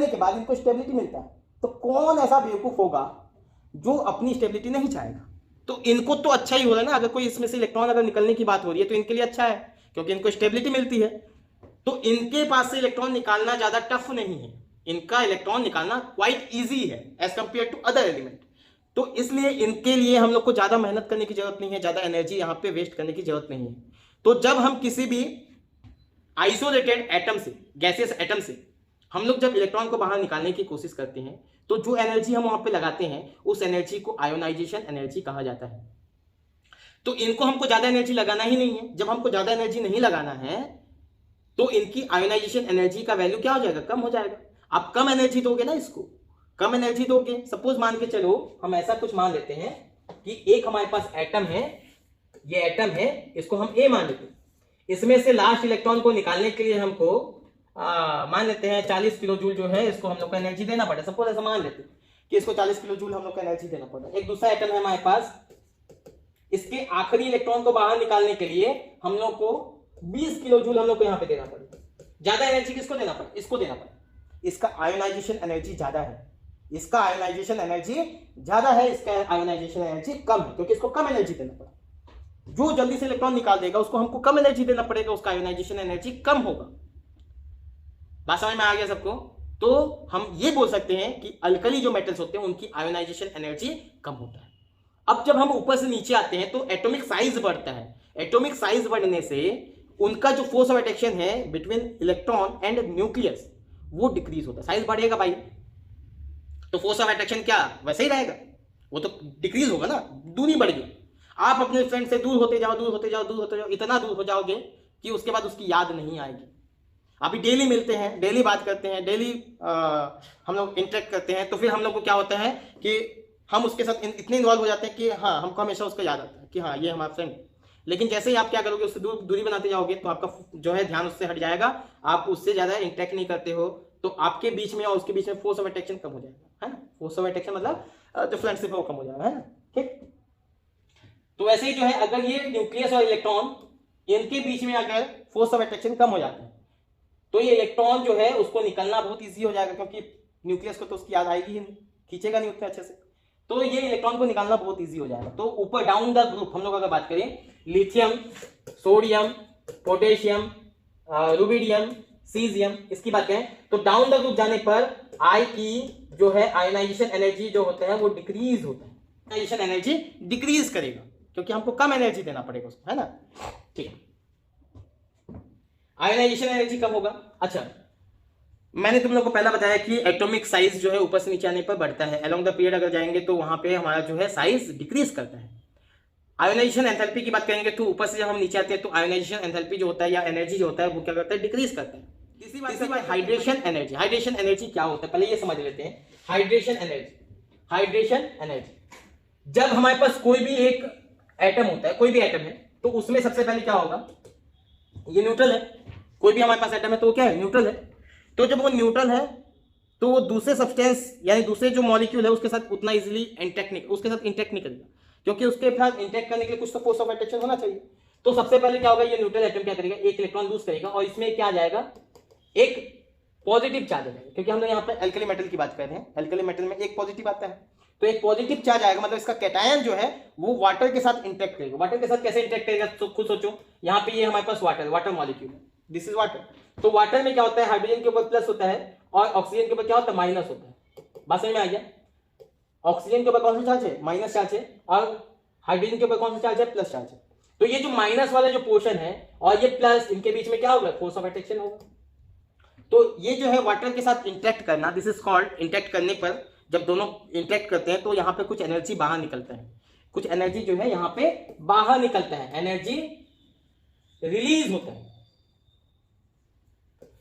के बाद इनको स्टेबिलिटी मिलता है। तो कौन ऐसा बेवकूफ होगा जो अपनी स्टेबिलिटी नहीं चाहेगा? तो इनको तो अच्छा ही हो रहा है ना, अगर कोई इसमें से इलेक्ट्रॉन अगर निकलने की बात हो रही है तो इनके लिए अच्छा है क्योंकि इनको स्टेबिलिटी मिलती है। तो इनके पास से इलेक्ट्रॉन निकालना ज्यादा टफ नहीं है, इनका इलेक्ट्रॉन निकालना क्वाइट इजी है as compare to other element. तो इसलिए इनके लिए हम लोग को ज्यादा मेहनत करने की जरूरत नहीं है, ज्यादा एनर्जी यहाँ पे वेस्ट करने की जरूरत नहीं है। तो जब हम किसी भी आइसोलेटेड एटम से, गैसियस एटम से हम लोग जब इलेक्ट्रॉन को बाहर निकालने की कोशिश करते हैं तो जो एनर्जी हम वहां पे लगाते हैं उस एनर्जी को आयोनाइजेशन एनर्जी कहा जाता है। तो इनको हमको ज्यादा एनर्जी लगाना ही नहीं है। जब हमको ज्यादा एनर्जी नहीं लगाना है तो इनकी आयोनाइजेशन एनर्जी का वैल्यू क्या हो जाएगा, कम हो जाएगा। आप कम एनर्जी दोगे ना, इसको कम एनर्जी दोगे। सपोज मान के चलो हम ऐसा कुछ मान लेते हैं कि एक हमारे पास एटम है, ये एटम है, इसको हम ए मान लेते हैं। इसमें से लास्ट इलेक्ट्रॉन को निकालने के लिए हमको मान लेते हैं 40 किलो जूल जो है इसको हम लोग को एनर्जी देना पड़े। सपोज ऐसा मान लेते हैं कि इसको 40 किलो जूल हम लोग को एनर्जी देना पड़ता है। एक दूसरा एटम है हमारे पास, इसके आखिरी इलेक्ट्रॉन को बाहर निकालने के लिए हम लोग को 20 किलो जूल हम लोग को यहाँ पे देना पड़ेगा। ज्यादा एनर्जी किसको देना पड़े, इसको देना पड़े। इसका आयोनाइजेशन एनर्जी ज्यादा है, इसका आयोनाइजेशन एनर्जी ज्यादा है, इसका आयोनाइजेशन एनर्जी कम है क्योंकि इसको कम एनर्जी देना पड़ा। जो जल्दी से इलेक्ट्रॉन निकाल देगा उसको हमको कम एनर्जी देना पड़ेगा, उसका आयोनाइजेशन एनर्जी कम होगा। बात समझ में आ गया सबको? तो हम ये बोल सकते हैं कि अल्कली जो मेटल्स होते हैं उनकी आयोनाइजेशन एनर्जी कम होता है। अब जब हम ऊपर से नीचे आते हैं तो एटॉमिक साइज बढ़ता है। एटॉमिक साइज बढ़ने से उनका जो फोर्स ऑफ अट्रैक्शन है बिटवीन इलेक्ट्रॉन एंड न्यूक्लियस वो डिक्रीज होता है। साइज बढ़ेगा भाई तो फोर्स ऑफ अट्रैक्शन क्या वैसे ही रहेगा, वो तो डिक्रीज होगा ना, दूरी बढ़ गई। आप अपने फ्रेंड से दूर होते जाओ, इतना दूर हो जाओगे कि उसके बाद उसकी याद नहीं आएगी। अभी डेली मिलते हैं, डेली बात करते हैं, डेली हम लोग इंटरेक्ट करते हैं, तो फिर हम लोग को क्या होता है कि हम उसके साथ इतने इन्वॉल्व हो जाते हैं कि हाँ हमको हमेशा उसका याद आता है कि हाँ ये हमारा फ्रेंड। लेकिन जैसे ही आप क्या करोगे, उससे दूरी बनाते जाओगे तो आपका जो है ध्यान उससे हट जाएगा, आप उससे ज्यादा इंटरेक्ट नहीं करते हो, तो आपके बीच में और उसके बीच में फोर्स ऑफ अट्रैक्शन कम हो जाएगा, है ना। फोर्स ऑफ अट्रैक्शन मतलब जो फ्रेंडशिप है वो कम हो जाएगा, है ना। ठीक, तो वैसे ही जो है अगर ये न्यूक्लियस और इलेक्ट्रॉन इनके बीच में अगर फोर्स ऑफ अट्रैक्शन कम हो जाता है तो ये इलेक्ट्रॉन जो है उसको निकलना बहुत ईजी हो जाएगा, क्योंकि न्यूक्लियस को तो उसकी याद आएगी ही नहीं, खींचेगा नहीं उतना अच्छे से, तो ये इलेक्ट्रॉन को निकालना बहुत ईजी हो जाएगा। तो ऊपर डाउन द ग्रुप हम लोग अगर बात करें, lithium, sodium, potassium, rubidium, caesium, इसकी बात करें तो डाउन द ग्रुप जाने पर आई की जो है आयोनाइजेशन एनर्जी जो होता है वो डिक्रीज होता है। आयोनाइजेशन एनर्जी डिक्रीज करेगा क्योंकि हमको कम एनर्जी देना पड़ेगा उसको, है ना। ठीक, आयोनाइजेशन एनर्जी कम होगा। अच्छा, मैंने तुम लोग को पहला बताया कि एटॉमिक साइज जो है ऊपर से नीचे आने पर बढ़ता है, अलोंग द पीरियड अगर जाएंगे तो वहां पे हमारा जो है साइज डिक्रीज करता है। आयोनाइजेशन एंथैल्पी की बात करेंगे तो ऊपर से जब हम नीचे आते हैं तो आयोनाइजेशन एंथैल्पी जो होता है या एनर्जी जो होता है वो क्या करता है, डिक्रीज करता है। इसी बात हाइड्रेशन एनर्जी, हाइड्रेशन एनर्जी क्या होता है पहले ये समझ लेते हैं। हाइड्रेशन एनर्जी, हाइड्रेशन एनर्जी, जब हमारे पास कोई भी एक एटम होता है, कोई भी एटम है, तो उसमें सबसे पहले क्या होगा, ये न्यूट्रल है, कोई भी हमारे पास एटम है तो वो क्या है, न्यूट्रल है। तो जब वो न्यूट्रल है तो वो दूसरे सब्सटेंस यानी दूसरे जो मॉलिक्यूल है उसके साथ उतना इजीली इंटरेक्ट नहीं, उसके साथ इंटरेक्ट नहीं करेगा, क्योंकि उसके साथ इंटरेक्ट करने के लिए कुछ तो फोर्स ऑफ अट्रैक्शन होना चाहिए। तो सबसे पहले क्या होगा, ये न्यूट्रल एटम क्या करेगा, एक इलेक्ट्रॉन लूज करेगा और इसमें क्या आ जाएगा, एक पॉजिटिव चार्ज आ जाएगा, क्योंकि हम लोग यहाँ पे एल्कली मेटल की बात कर रहे हैं। एल्कली मेटल में एक पॉजिटिव आता है, तो एक पॉजिटिव चार्ज आएगा, मतलब इसका कैटायन जो है वो वाटर के साथ इंटरेक्ट करेगा। वाटर के साथ कैसे इंटरेक्ट करेगा, तो खुद सोचो, यहाँ पे ये हमारे पास वाटर मॉलिक्यूल है, दिस इज वाटर। तो वाटर में क्या होता है, हाइड्रोजन के ऊपर प्लस होता है और ऑक्सीजन के ऊपर क्या होता है, माइनस होता है। बात समझ में आ गया? ऑक्सीजन के ऊपर कौन सा चार्ज है, माइनस चार्ज है, और हाइड्रोजन के ऊपर कौन सा चार्ज है, प्लस चार्ज है। तो ये जो माइनस वाला जो पोर्शन है और ये प्लस, इनके बीच में क्या होगा, फोर्स ऑफ अट्रैक्शन होगा। तो ये जो है वाटर के साथ इंटरेक्ट करना, दिस इज कॉल्ड, इंटरेक्ट करने पर जब दोनों इंटरेक्ट करते हैं तो यहाँ पे कुछ एनर्जी बाहर निकलता है, कुछ एनर्जी जो है यहाँ पे बाहर निकलता है, एनर्जी रिलीज होता है।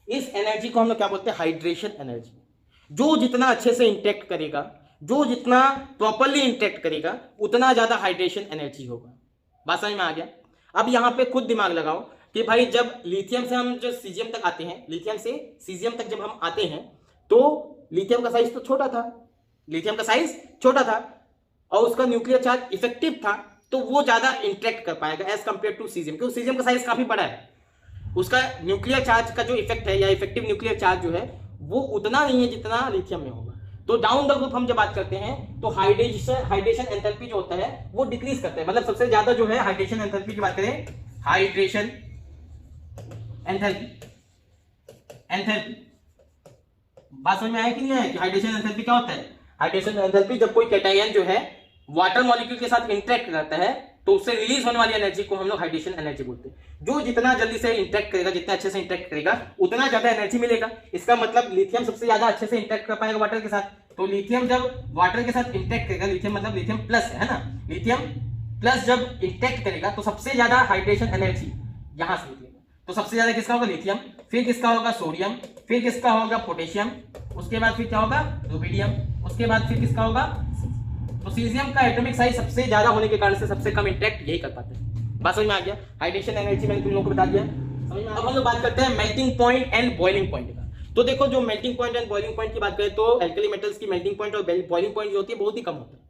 इस एनर्जी को हम लोग क्या बोलते हैं, हाइड्रेशन एनर्जी। जो जितना अच्छे से इंटरेक्ट करेगा, जो जितना प्रॉपरली इंटरेक्ट करेगा, उतना ज्यादा हाइड्रेशन एनर्जी होगा। बात समझ में आ गया? अब यहां पे खुद दिमाग लगाओ कि भाई जब लिथियम से हम जो सीजियम तक आते हैं, लिथियम से सीजियम तक जब हम आते हैं, तो लिथियम का साइज तो छोटा था, लिथियम का साइज छोटा था और उसका न्यूक्लियर चार्ज इफेक्टिव था, तो वो ज्यादा इंटरेक्ट कर पाएगा एज कंपेयर टू सीजियम, क्योंकि सीजियम का साइज काफी बड़ा है, उसका न्यूक्लियर चार्ज का जो इफेक्ट है या इफेक्टिव न्यूक्लियर चार्ज जो है वो उतना नहीं है जितना लिथियम में होगा। तो डाउन द ग्रुप हम जब बात करते हैं तो हाइड्रेशन एंथैल्पी जो होता है वो डिक्रीज करता है, मतलब सबसे ज्यादा जो है हाइड्रेशन एंथैल्पी की बात करें, हाइड्रेशन एंथैल्पी, बात समझ में आया कि नहीं आया कि हाइड्रेशन एंथैल्पी क्या होता है? हाइड्रेशन एंथैल्पी जब कोई कैटायन जो है वाटर मॉलिक्यूल के साथ इंटरेक्ट करता है तो उससे रिलीज होने वाली एनर्जी को हम लोग हाइड्रेशन एनर्जी बोलते हैं। जो जितना जल्दी से इंटरेक्ट करेगा, जितना अच्छे से इंटरेक्ट करेगा, उतना ज्यादा एनर्जी मिलेगा। इसका मतलब लिथियम सबसे ज्यादा अच्छे से इंटरेक्ट कर पाएगा वाटर के साथ, तो लिथियम जब वाटर के साथ इंटरेक्ट करेगा, लिथियम मतलब लिथियम प्लस है ना, लिथियम प्लस जब इंटरेक्ट करेगा तो सबसे ज्यादा हाइड्रेशन एनर्जी यहां से निकलेगा। तो सबसे ज्यादा किसका होगा, लिथियम, फिर किसका होगा, सोडियम, फिर किसका होगा, पोटेशियम, उसके बाद फिर क्या होगा, रुबिडियम, उसके बाद फिर किसका होगा। तो सीजियम का एटॉमिक साइज सबसे ज्यादा होने के कारण से सबसे कम इंटरेक्ट यही कर पाते हैं। बात समझ में आ गया? हाइड्रेशन एनर्जी मैंने तुम लोगों को बता दिया। अब हम लोग बात करते हैं melting point and boiling point का। तो देखो, जो melting point and boiling point की बात करें तो एल्कली मेटल्स की मेल्टिंग पॉइंट और बॉइलिंग पॉइंट जो होती है बहुत ही कम होता है।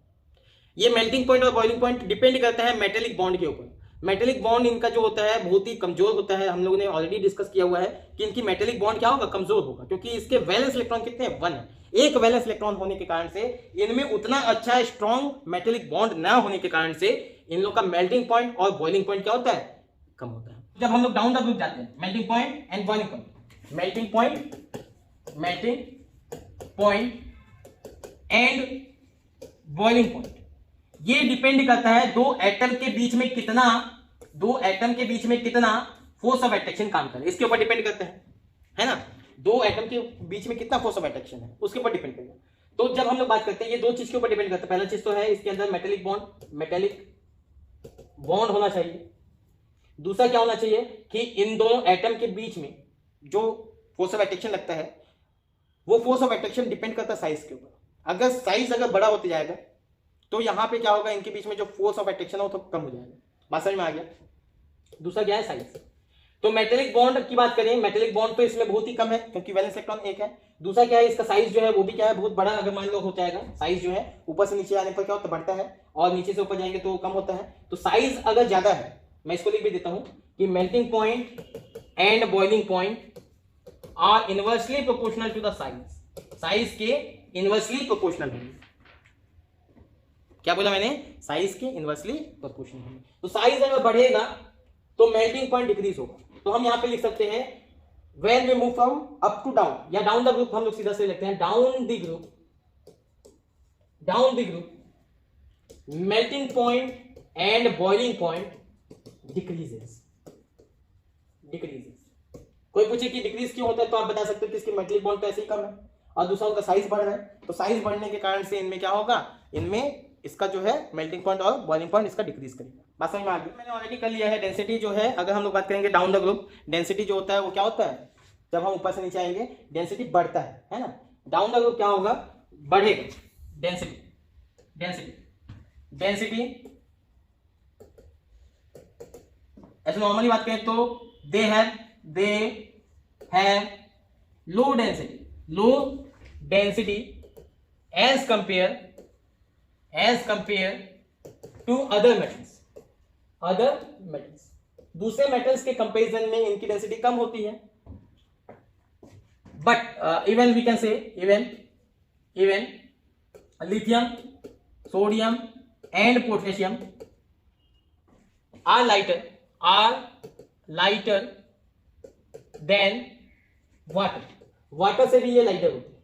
ये मेल्टिंग पॉइंट और बॉइलिंग पॉइंट डिपेंड करता है मेटेलिक बॉन्ड के ऊपर। मेटेलिक बॉन्ड इनका जो होता है बहुत ही कमजोर होता है, हम लोगों ने ऑलरेडी डिस्कस किया हुआ है कि इनकी मेटेलिक बॉन्ड क्या होगा, कमजोर होगा, क्योंकि इसके वैलेंस इलेक्ट्रॉन कितने हैं, 1 है। एक वैलेंस इलेक्ट्रॉन होने के कारण से इनमें उतना अच्छा स्ट्रॉन्ग मेटेलिक बॉन्ड ना होने के कारण से इन लोग का मेल्टिंग पॉइंट और बॉइलिंग पॉइंट क्या होता है, कम होता है। जब हम लोग डाउन द ग्रुप जाते हैं, melting point and boiling point, melting point and boiling point, ये डिपेंड करता है दो एटम के बीच में कितना फोर्स ऑफ अट्रैक्शन काम करे, इसके ऊपर डिपेंड करता है ना। दो एटम के बीच में कितना फोर्स ऑफ अट्रैक्शन है उसके ऊपर डिपेंड करेगा। तो जब हम लोग बात करते हैं, ये दो चीज के ऊपर डिपेंड करता है। पहला चीज तो है इसके अंदर मेटेलिक बॉन्ड होना चाहिए। दूसरा क्या होना चाहिए कि इन दोनों एटम के बीच में जो फोर्स ऑफ अट्रैक्शन लगता है वो फोर्स ऑफ अट्रैक्शन डिपेंड करता है साइज के ऊपर। अगर साइज बड़ा होते जाएगा तो यहां पे क्या होगा, इनके बीच में जो फोर्स ऑफ अट्रैक्शन हो तो कम हो जाएगा। बात समझ में आ गया? दूसरा क्या है, साइज। तो मेटेलिक बॉन्ड की बात करें, मेटेलिक बॉन्ड तो इसमें बहुत ही कम है क्योंकि वैलेंस इलेक्ट्रॉन एक है। दूसरा क्या है, इसका साइज जो है वो भी क्या है, बहुत बड़ा अगर मान लो हो जाएगा। साइज जो है ऊपर से नीचे आने पर क्या होता है, बढ़ता है, और नीचे से ऊपर जाएंगे तो कम होता है। तो साइज अगर ज्यादा है, मैं इसको लिख भी देता हूं कि melting point and boiling point are inversely proportional to the size. Size के इनवर्सली प्रोपोर्शनल है। क्या बोला मैंने, साइज के इनवर्सली प्रोपोर्शनल है। तो साइज अगर बढ़ेगा तो मेल्टिंग पॉइंट डिक्रीज होगा। तो हम यहां पे लिख सकते हैं when we move from up to down, या डाउन द ग्रुप हम लोग सीधा से लिखते हैं, down the group melting point and boiling point decreases. कोई पूछे कि डिक्रीज क्यों होता है तो आप बता सकते हो कि इसकी मेटेलिक बॉन्ड तो ऐसे ही कम है और दूसरा उनका साइज बढ़ रहा है। तो साइज बढ़ने के कारण से इनमें क्या होगा, इनमें इसका जो है मेल्टिंग पॉइंट और बॉइलिंग पॉइंट इसका डिक्रीज करेगा। बात समझ में आ गई? मैंने ऑलरेडी कर लिया है। डेंसिटी जो है, अगर हम लोग बात करेंगे डाउन द ग्रुप, डेंसिटी जो होता है वो क्या होता है, जब हम ऊपर से नीचे आएंगे डेंसिटी बढ़ता है ना। डाउन द ग्रुप क्या होगा, बढ़ेगा डेंसिटी। ऐसे नॉर्मली बात करें तो they have low density as compare to other metals. दूसरे मेटल्स के कंपैरिजन में इनकी डेंसिटी कम होती है। but even we can say even lithium, sodium and potassium are lighter than water. Water से भी ये लाइटर होती है,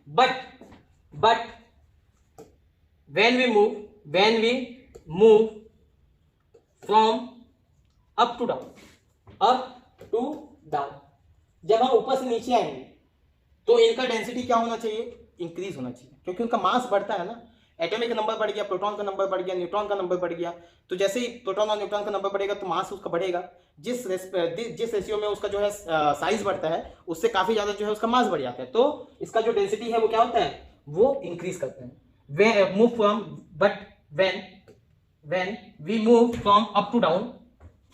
but when we move from up to down, जब हम ऊपर से नीचे आएंगे तो इनका डेंसिटी क्या होना चाहिए, इंक्रीज होना चाहिए, क्योंकि उनका मास बढ़ता है ना, एटॉमिक नंबर बढ़ गया, प्रोटॉन का नंबर बढ़ गया, न्यूट्रॉन का नंबर बढ़ गया, तो जैसे ही प्रोटॉन और न्यूट्रॉन का नंबर बढ़ेगा तो मास उसका बढ़ेगा, जिस रेशियो में उसका जो है साइज बढ़ता है उससे काफी ज्यादा जो है उसका मास बढ़ जाता है, तो इसका जो डेंसिटी है वो क्या होता है, वो इंक्रीज करता है। Move from but when we move from up to down,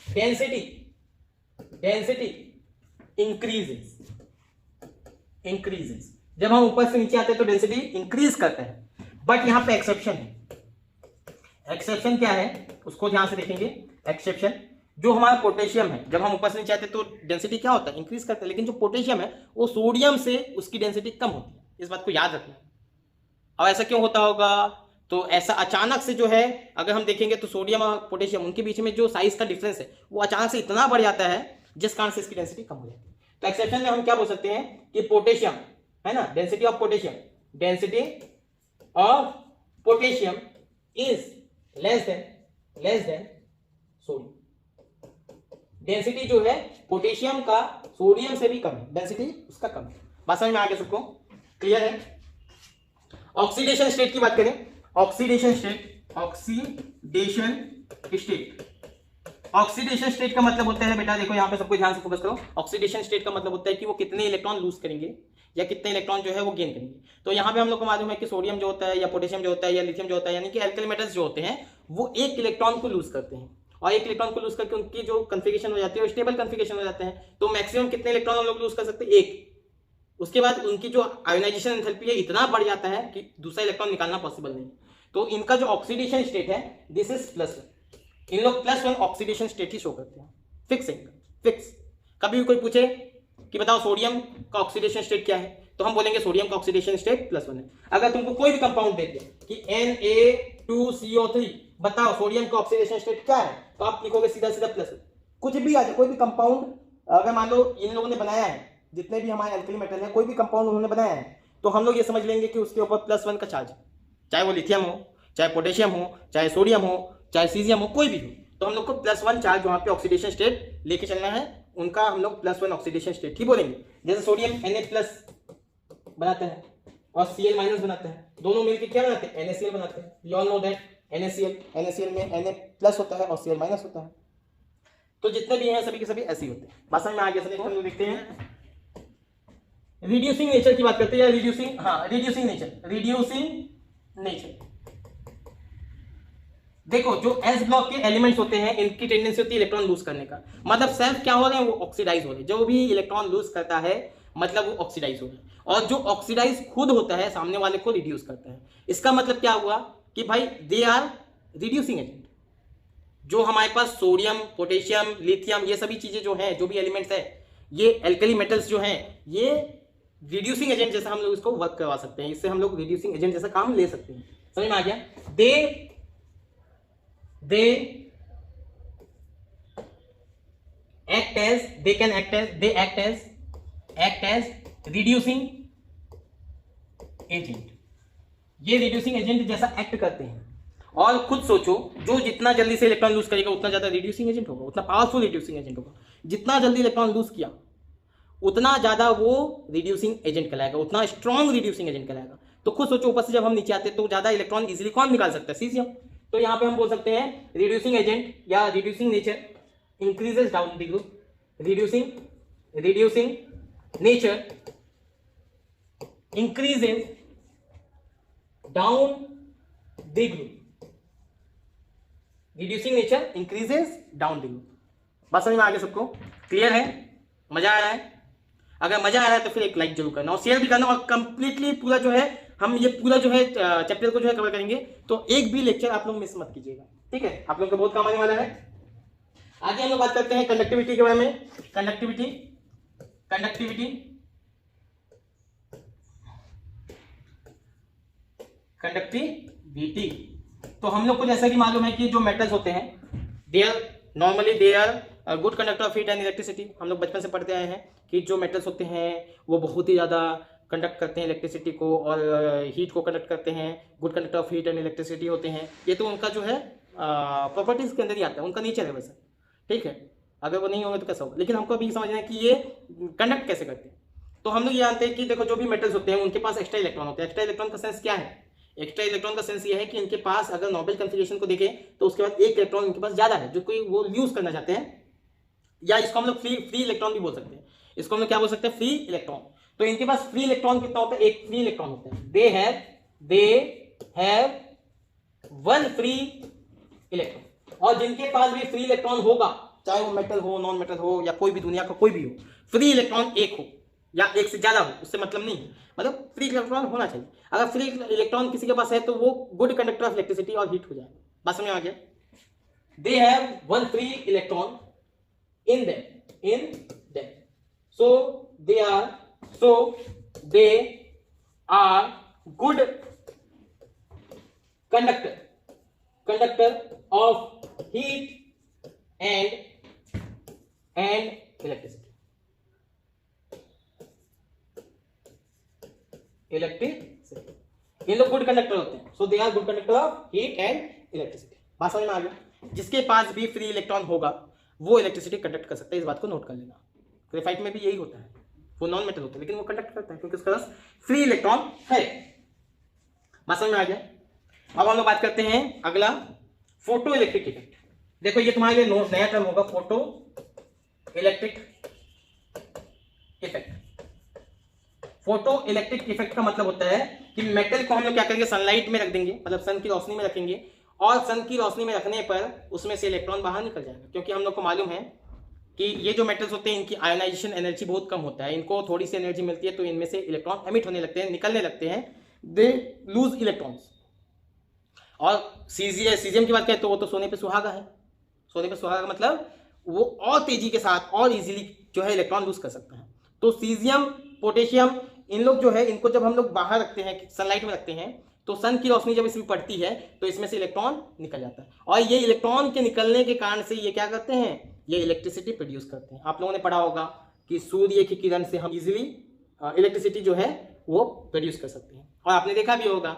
density increases. जब हम ऊपर से नीचे आते हैं तो डेंसिटी इंक्रीज करता है, बट यहां पे एक्सेप्शन है। एक्सेप्शन क्या है उसको ध्यान से देखेंगे। एक्सेप्शन, जो हमारा पोटेशियम है, जब हम ऊपर से नीचे आते हैं तो डेंसिटी क्या होता है, इंक्रीज करता है, लेकिन जो पोटेशियम है वो सोडियम से उसकी डेंसिटी कम होती है, इस बात को याद रखना। और ऐसा क्यों होता होगा, तो ऐसा अचानक से जो है अगर हम देखेंगे तो सोडियम और पोटेशियम उनके बीच में जो साइज का डिफरेंस है वो अचानक से इतना बढ़ जाता है जिस कारण से इसकी डेंसिटी कम हो जाती है। तो एक्सेप्शन में हम क्या बोल सकते हैं कि पोटेशियम है ना, density of potassium is less than sodium. Density जो है पोटेशियम का सोडियम से भी कम है, डेंसिटी उसका कम है। बात समझ में आ गया सबको, क्लियर है। ऑक्सीडेशन स्टेट की बात करें, ऑक्सीडेशन स्टेट का मतलब होता है बेटा, देखो यहां पे सबको ध्यान से फोकस करो। ऑक्सीडेशन स्टेट का मतलब होता है कि वो कितने इलेक्ट्रॉन लूज करेंगे या कितने इलेक्ट्रॉन जो है वो गेन करेंगे। तो यहाँ पे हम लोग को मालूम है कि सोडियम जो होता है या पोटेशियम जो होता है या लिथियम जो होता है, यानी कि एल्कली मेटल्स जो होते हैं वो एक इलेक्ट्रॉन को लूज करते हैं, और एक इलेक्ट्रॉन को लूज करके उनकी जो कन्फिगरेशन हो जाती है वो स्टेबल कन्फिगरेशन हो जाते हैं। तो मैक्सिमम कितने इलेक्ट्रॉन हम लोग लूज कर सकते हैं, एक। उसके बाद उनकी जो आयोनाइजेशन एंथैल्पी है इतना बढ़ जाता है कि दूसरा इलेक्ट्रॉन निकालना पॉसिबल नहीं। तो इनका जो ऑक्सीडेशन स्टेट है दिस इज +1। इन लोग +1 ऑक्सीडेशन स्टेट ही शो करते हैं। फिक्स। कभी भी कोई पूछे कि बताओ सोडियम का ऑक्सीडेशन स्टेट क्या है, तो हम बोलेंगे सोडियम का ऑक्सीडेशन स्टेट +1 है। अगर तुमको कोई भी कंपाउंड दे दिया कि Na2CO3, बताओ सोडियम का ऑक्सीडेशन स्टेट क्या है, तो आप लिखोगे सीधा +1। कुछ भी आ जाए, कोई भी कंपाउंड अगर मान लो इन लोगों ने बनाया है, जितने भी हमारे एल्कली मेटल है कोई भी कंपाउंड उन्होंने बनाया है, तो हम लोग ये समझ लेंगे कि उसके ऊपर +1 का चार्ज है, चाहे वो लिथियम हो, चाहे पोटेशियम हो, चाहे सोडियम हो, चाहे सीजियम हो, कोई भी हो, तो हम लोग को +1 चार्ज वहां पे ऑक्सीडेशन स्टेट लेके चलना है, उनका हम लोग +1 ऑक्सीडेशन स्टेट ही बोलेंगे। जैसे सोडियम Na+ बनाते हैं और Cl- बनाते हैं, दोनों मिलकर क्या बनाते हैं, NaCl बनाते हैं। You all know that NaCl में Na+ होता है और Cl- होता है। तो जितने भी हैं सभी के सभी ऐसे ही होते हैं। बात समझ में आ गया। हम लोग देखते हैं रिड्यूसिंग नेचर की बात करते हैं, या रिड्यूसिंग नेचर। देखो जो एस ब्लॉक के एलिमेंट्स होते हैं इनकी टेंडेंसी होती है इलेक्ट्रॉन लूज करने का, मतलब सेल्फ क्या हो रहे हैं, वो ऑक्सीडाइज हो रहे हैं। जो भी इलेक्ट्रॉन लूज करता है मतलब वो ऑक्सीडाइज हो रहा है, और जो ऑक्सीडाइज खुद होता है सामने वाले को रिड्यूस करता है। इसका मतलब क्या हुआ कि भाई दे आर रिड्यूसिंग एजेंट। जो हमारे पास सोडियम, पोटेशियम, लिथियम, ये सभी चीजें जो है, जो भी एलिमेंट्स है, ये एल्कली मेटल्स जो हैं, ये रिड्यूसिंग एजेंट जैसा हम लोग इसको वर्क करवा सकते हैं। इससे हम लोग रिड्यूसिंग एजेंट जैसा काम ले सकते हैं। समझ में आ गया। they act as reducing agent। ये रिड्यूसिंग एजेंट जैसा एक्ट करते हैं। और खुद सोचो, जो जितना जल्दी से इलेक्ट्रॉन लूज करेगा उतना ज्यादा रिड्यूसिंग एजेंट होगा, उतना पावरफुल रिड्यूसिंग एजेंट होगा। जितना जल्दी इलेक्ट्रॉन लूज किया उतना ज्यादा वो रिड्यूसिंग एजेंट कहलाएगा, उतना स्ट्रॉन्ग रिड्यूसिंग एजेंट कहलाएगा। तो खुद सोचो, ऊपर से जब हम नीचे आते हैं तो ज्यादा इलेक्ट्रॉन इजीली कौन निकाल सकता है, सीजियम। तो यहां पे हम बोल सकते हैं रिड्यूसिंग एजेंट या reducing nature increases down the group. Reducing nature increases down the group. Reducing nature increases down the group. बात समझ में आ गया सबको, क्लियर है, मजा आ रहा है? अगर मजा आ रहा है तो फिर एक लाइक जरूर करना और शेयर भी करना, और कंप्लीटली पूरा जो है हम ये पूरा जो है चैप्टर को जो है कवर करेंगे, तो एक भी लेक्चर आप लोग मिस मत कीजिएगा, ठीक है? आप लोग को बहुत काम आने वाला है। आगे हम लोग बात करते हैं कंडक्टिविटी के बारे में। Conductivity conductivity. तो हम लोग को जैसा कि मालूम है कि जो मेटल्स होते हैं they are good conductor of heat and electricity. हम लोग बचपन से पढ़ते आए हैं कि जो मेटल्स होते हैं वो बहुत ही ज़्यादा कंडक्ट करते हैं इलेक्ट्रिसिटी को और हीट को कंडक्ट करते हैं, good conductor of heat and electricity होते हैं। ये तो उनका जो है प्रॉपर्टीज़ के अंदर ही आता है, उनका नेचर है वैसे, ठीक है। अगर वो नहीं होंगे तो कैसा होगा, लेकिन हमको अभी समझना है कि ये कंडक्ट कैसे करते हैं। तो हम लोग ये जानते हैं कि देखो जो भी मेटल्स होते हैं उनके पास एक्स्ट्रा इलेक्ट्रॉन होते हैं। एक्स्ट्रा इलेक्ट्रॉन का सेंस क्या है? एक्स्ट्रा इलेक्ट्रॉन का सेंस ये है कि इनके पास अगर नोबेल कॉन्फ़िगरेशन को देखें तो उसके बाद एक इलेक्ट्रॉन इनके पास ज्यादा है जो कोई वो यूज करना चाहते हैं, या इसको हम लोग फ्री इलेक्ट्रॉन भी बोल सकते हैं। इसको हम लोग क्या बोल सकते हैं? Free electron. तो इनके पास फ्री इलेक्ट्रॉन कितना होता है? एक फ्री इलेक्ट्रॉन होता है। They have one free electron. और जिनके पास भी फ्री इलेक्ट्रॉन होगा, चाहे वो मेटल हो, नॉन मेटल हो, या कोई भी दुनिया का कोई भी हो, फ्री इलेक्ट्रॉन एक हो या एक से ज्यादा हो, उससे मतलब नहीं, मतलब फ्री इलेक्ट्रॉन होना चाहिए। अगर फ्री इलेक्ट्रॉन किसी के पास है तो वो गुड कंडक्टर ऑफ इलेक्ट्रिसिटी और हीट हो जाएगा। बात समझ में आ गया? They have one free electron in them, so they are good conductor of heat and electricity. ये लोग गुड कंडक्टर होते हैं, so they are good conductor of heat and electricity. बात समझ में आ गया? जिसके पास भी फ्री इलेक्ट्रॉन होगा वो इलेक्ट्रिसिटी कंडक्ट कर सकता है। इस बात को नोट कर लेना। ग्रेफाइट में भी यही होता है, वो नॉन मेटल होता है लेकिन वो कंडक्ट करता है क्योंकि उसके पास फ्री इलेक्ट्रॉन है। बात समझ में आ गया? अब हम लोग बात करते हैं अगला, फोटो इलेक्ट्रिक इफेक्ट। देखो ये तुम्हारे लिए नया टर्म होगा, photo electric effect. Photo electric effect का मतलब होता है कि मेटल को हम लोग क्या करेंगे? सनलाइट में रख देंगे, मतलब सन की रोशनी में रखेंगे, और सन की रोशनी में रखने पर उसमें से इलेक्ट्रॉन बाहर निकल जाएगा। क्योंकि हम लोग को मालूम है कि ये जो मेटल्स होते हैं इनकी आयोनाइजेशन एनर्जी बहुत कम होता है, इनको थोड़ी सी एनर्जी मिलती है तो इनमें से इलेक्ट्रॉन एमिट होने लगते हैं, निकलने लगते हैं, दे लूज इलेक्ट्रॉन्स। और सीजियम की बात करें तो वो तो सोने पे सुहागा है। सोने पे सुहागा मतलब वो और तेजी के साथ और इजीली जो है इलेक्ट्रॉन लूज कर सकता है। तो सीजियम, पोटेशियम, इन लोग जो है इनको जब हम लोग बाहर रखते हैं, सनलाइट में रखते हैं, तो सन की रोशनी जब इसमें पड़ती है तो इसमें से इलेक्ट्रॉन निकल जाता है, और ये इलेक्ट्रॉन के निकलने के कारण से ये क्या करते हैं? ये इलेक्ट्रिसिटी प्रोड्यूस करते हैं। आप लोगों ने पढ़ा होगा कि सूर्य की किरण से हम इजीली इलेक्ट्रिसिटी जो है वो प्रोड्यूस कर सकते हैं, और आपने देखा भी होगा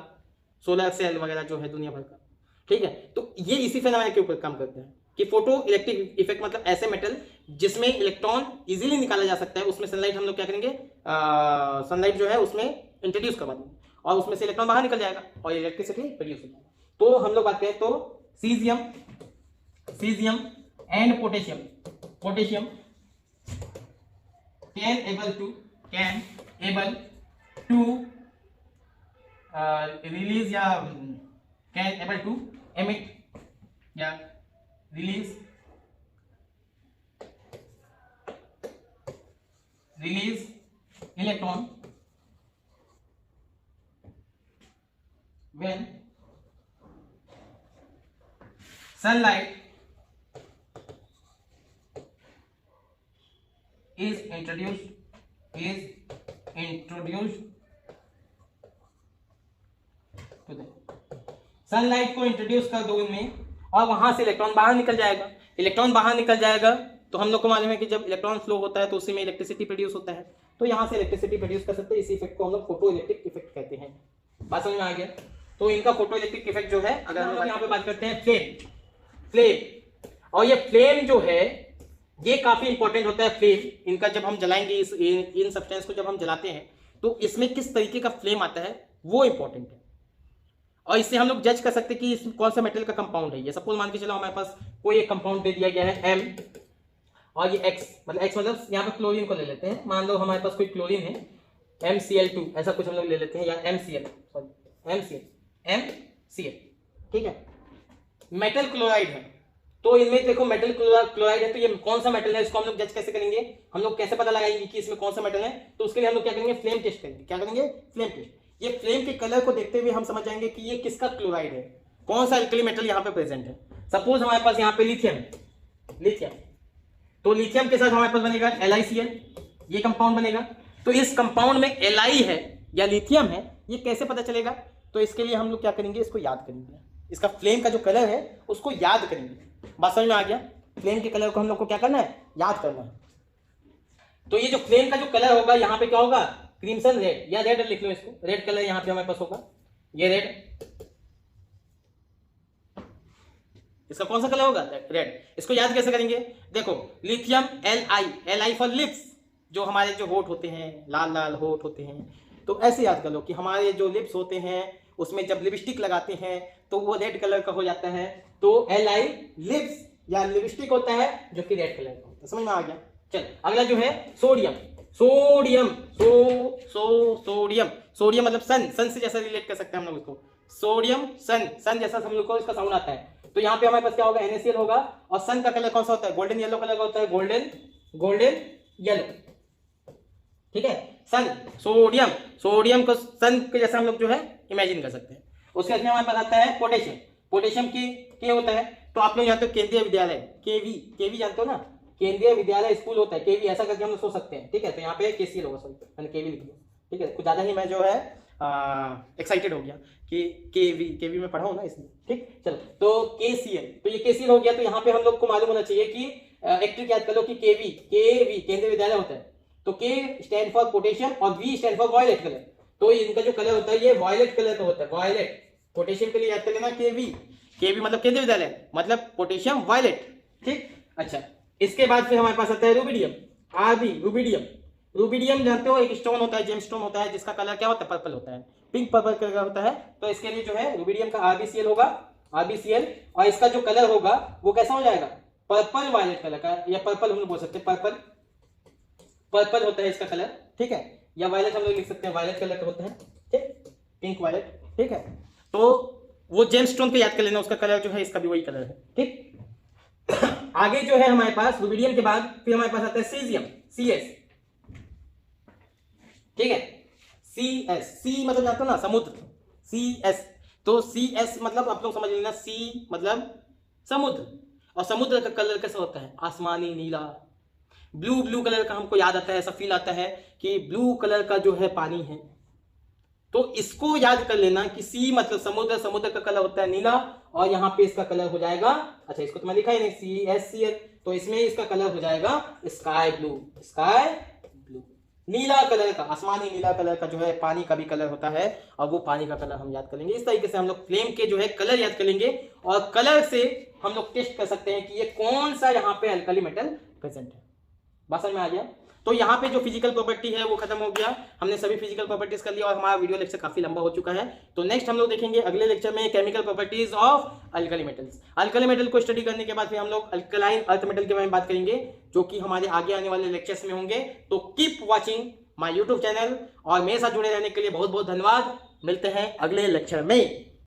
सोलर सेल वगैरह जो है दुनिया भर का, ठीक है। तो ये इसी फिनोमेना के ऊपर काम करते हैं कि फोटो इलेक्ट्रिक इफेक्ट मतलब ऐसे मेटल जिसमें इलेक्ट्रॉन इजीली निकाला जा सकता है, उसमें सनलाइट हम लोग क्या करेंगे? सनलाइट जो है उसमें इंट्रोड्यूस करवा देंगे और उसमें से इलेक्ट्रॉन बाहर निकल जाएगा और इलेक्ट्रिसिटी प्रोड्यूस हो जाएगा। तो हम लोग बात करें तो caesium and potassium can able to release या कैन एबल टू एमिट या release electron when sunlight is introduced to them। Sunlight को इंट्रोड्यूस कर दो इनमें और वहां से इलेक्ट्रॉन बाहर निकल जाएगा। इलेक्ट्रॉन बाहर निकल जाएगा तो हम लोग को मालूम है कि जब इलेक्ट्रॉन फ्लो होता है तो उसी में इलेक्ट्रिसिटी प्रोड्यूस होता है, तो यहाँ से इलेक्ट्रिसिटी प्रोड्यूस कर सकते हैं। इसी इफेक्ट को हम लोग फोटो इलेक्ट्रिक इफेक्ट कहते हैं। बात समझ में आ गया? तो इनका फोटो इलेक्ट्रिक इफेक्ट जो है, अगर हम लोग यहाँ पे बात करते हैं फ्लेम, और ये फ्लेम जो है ये काफी इंपॉर्टेंट होता है। फ्लेम इनका जब हम जलाएंगे, इन सब्सटेंस को जब हम जलाते हैं तो इसमें किस तरीके का फ्लेम आता है वो इंपॉर्टेंट है, और इससे हम लोग जज कर सकते हैं कि इस कौन सा मेटल का कंपाउंड है। ये सपोज मान के चलो हमारे पास कोई एक कंपाउंड दे दिया गया है M, और ये X मतलब यहाँ पे क्लोरीन को ले लेते हैं। मान लो हमारे पास कोई क्लोरीन है MCl2, ऐसा कुछ हम लोग ले लेते हैं, या MCl, ठीक है। मेटल क्लोराइड है, तो इनमें देखो मेटल क्लोराइड है, तो ये कौन सा मेटल है इसको हम लोग जज कैसे करेंगे? हम लोग कैसे पता लगाएंगे कि इसमें कौन सा मेटल है? तो उसके लिए हम लोग क्या करेंगे? फ्लेम टेस्ट करेंगे। क्या करेंगे? Flame test. ये फ्लेम के कलर को देखते हुए हम समझ जाएंगे कि ये किसका क्लोराइड है, कौन सा अल्कली मेटल यहाँ पे प्रेजेंट है। सपोज हमारे पास यहाँ पे लिथियम, तो लिथियम के साथ हमारे पास बनेगा LiCl, ये कंपाउंड बनेगा। तो इस कंपाउंड में Li है या लिथियम है, ये कैसे पता चलेगा? तो इसके लिए हम लोग क्या करेंगे, इसको याद करेंगे, इसका फ्लेम का जो कलर है उसको याद करेंगे। बात समझ में आ गया? फ्लेम के कलर को हम लोग को क्या करना है, याद करना है। तो ये जो फ्लेम का जो कलर होगा यहाँ पे क्या होगा, क्रिम्सन रेड या रेड लिख लो इसको, रेड कलर यहाँ पे हमारे पास होगा, ये रेड, इसका कौन सा कलर होगा, रेड। इसको याद कैसे करेंगे, देखो लिथियम Li फॉर लिप्स, जो हमारे जो होठ होते हैं, लाल लाल होठ होते हैं, तो ऐसे याद कर लो कि हमारे जो लिप्स होते हैं उसमें जब लिपस्टिक लगाते हैं तो वो रेड कलर का हो जाता है, तो Li लिप्स या लिपस्टिक होता है जो कि रेड कलर का होता है। समझ में आ गया? चल अगला जो है सोडियम, सोडियम सोडियम, सोडियम मतलब सन, सन से जैसा रिलेट कर सकते हैं हम लोग उसको, सोडियम सन, सन जैसा हम लोग को इसका साउंड आता है। तो यहाँ पे हमारे पास क्या होगा, NaCl होगा, और सन का कलर कौन सा होता है, गोल्डन येलो कलर का होता है, गोल्डन येलो, ठीक है। सन, सोडियम, सोडियम को सन के जैसा हम लोग जो है इमेजिन कर सकते हैं। उसके बाद हमारे पास आता है पोटेशियम, पोटेशियम के होता है, तो आप लोग यहाँ तो केंद्रीय विद्यालय केवी जानते हो ना, केंद्रीय विद्यालय स्कूल होता है केवी, ऐसा करके हम लोग सोच सकते हैं, ठीक है। तो यहाँ पे KCl होगा, सॉरी मैंने केवी लिख दिया, ठीक है। कुछ ज्यादा ही मैं जो है एक्साइटेड हो गया कि केवी में पढ़ा हूं ना इसलिए, ठीक। चलो तो KCl, तो ये KCl हो गया। तो यहाँ पे हम लोग को मालूम होना चाहिए कि एक ट्रिक याद कर लो कि केवी केंद्रीय विद्यालय होता है, तो K स्टैंड फॉर पोटेशियम और V stand for violet colour, तो इनका जो कलर होता है ये वायलेट कलर का होता है, वायलेट। पोटेशियम के लिए याद कर लेना केवी मतलब केंद्रीय विद्यालय, मतलब पोटेशियम वायलेट, ठीक। अच्छा, इसके बाद फिर हमारे पास आता है रुबिडियम, रुबिडियम। रुबिडियम जानते हो, एक स्टोन होता है, जेम स्टोन होता है, जिसका कलर क्या होता है, पर्पल होता है, पिंक पर्पल कलर का होता है। तो इसके लिए जो है रुबिडियम का RbCl होगा, RbCl, और इसका जो कलर होगा वो कैसा हो जाएगा, पर्पल वायलेट कलर का, या पर्पल हम लोग बोल सकते हैं, पर्पल होता है इसका कलर, ठीक है। या वायलेट हम लोग लिख सकते हैं, वायलेट कलर का होता है, ठीक, पिंक वायलेट, ठीक है। तो वो जेम स्टोन को याद कर लेना, उसका कलर जो है इसका भी वही कलर है, ठीक। आगे जो है हमारे पास रुबिडियम के बाद फिर हमारे पास आता है सीजियम, CS, ठीक है। CS, सी मतलब जानते हो ना समुद्र, CS, तो CS मतलब आप लोग समझ लेना, सी मतलब समुद्र, और समुद्र का कलर कैसा होता है, आसमानी नीला, ब्लू कलर का हमको याद आता है, ऐसा फील आता है कि ब्लू कलर का जो है पानी है। तो इसको याद कर लेना कि सी मतलब समुद्र, समुद्र का कलर होता है नीला, और यहाँ पे इसका कलर हो जाएगा, अच्छा इसको तो मैं लिखा ही नहीं, CSCl, तो इसमें इसका कलर हो जाएगा स्काई ब्लू, नीला कलर का, आसमानी नीला कलर का जो है पानी का भी कलर होता है, और वो पानी का कलर हम याद कर लेंगे। इस तरीके से हम लोग फ्लेम के जो है कलर याद कर लेंगे, और कलर से हम लोग टेस्ट कर सकते हैं कि ये कौन सा यहाँ पे अल्कली मेटल प्रेजेंट है। बात समझ में आ गया? तो यहाँ पे जो फिजिकल प्रॉपर्टी है वो खत्म हो गया, हमने सभी फिजिकल प्रॉपर्टीज कर लिया, और हमारा वीडियो लेक्चर काफी लंबा हो चुका है। तो नेक्स्ट हम लोग देखेंगे अगले लेक्चर में chemical properties of alkali metals. Alkali metal को स्टडी करने के बाद फिर हम लोग अल्कलाइन अर्थ मेटल के बारे में बात करेंगे, जो कि हमारे आगे आने वाले लेक्चर्स में होंगे। तो keep watching my YouTube channel, और मेरे साथ जुड़े रहने के लिए बहुत बहुत धन्यवाद। मिलते हैं अगले लेक्चर में।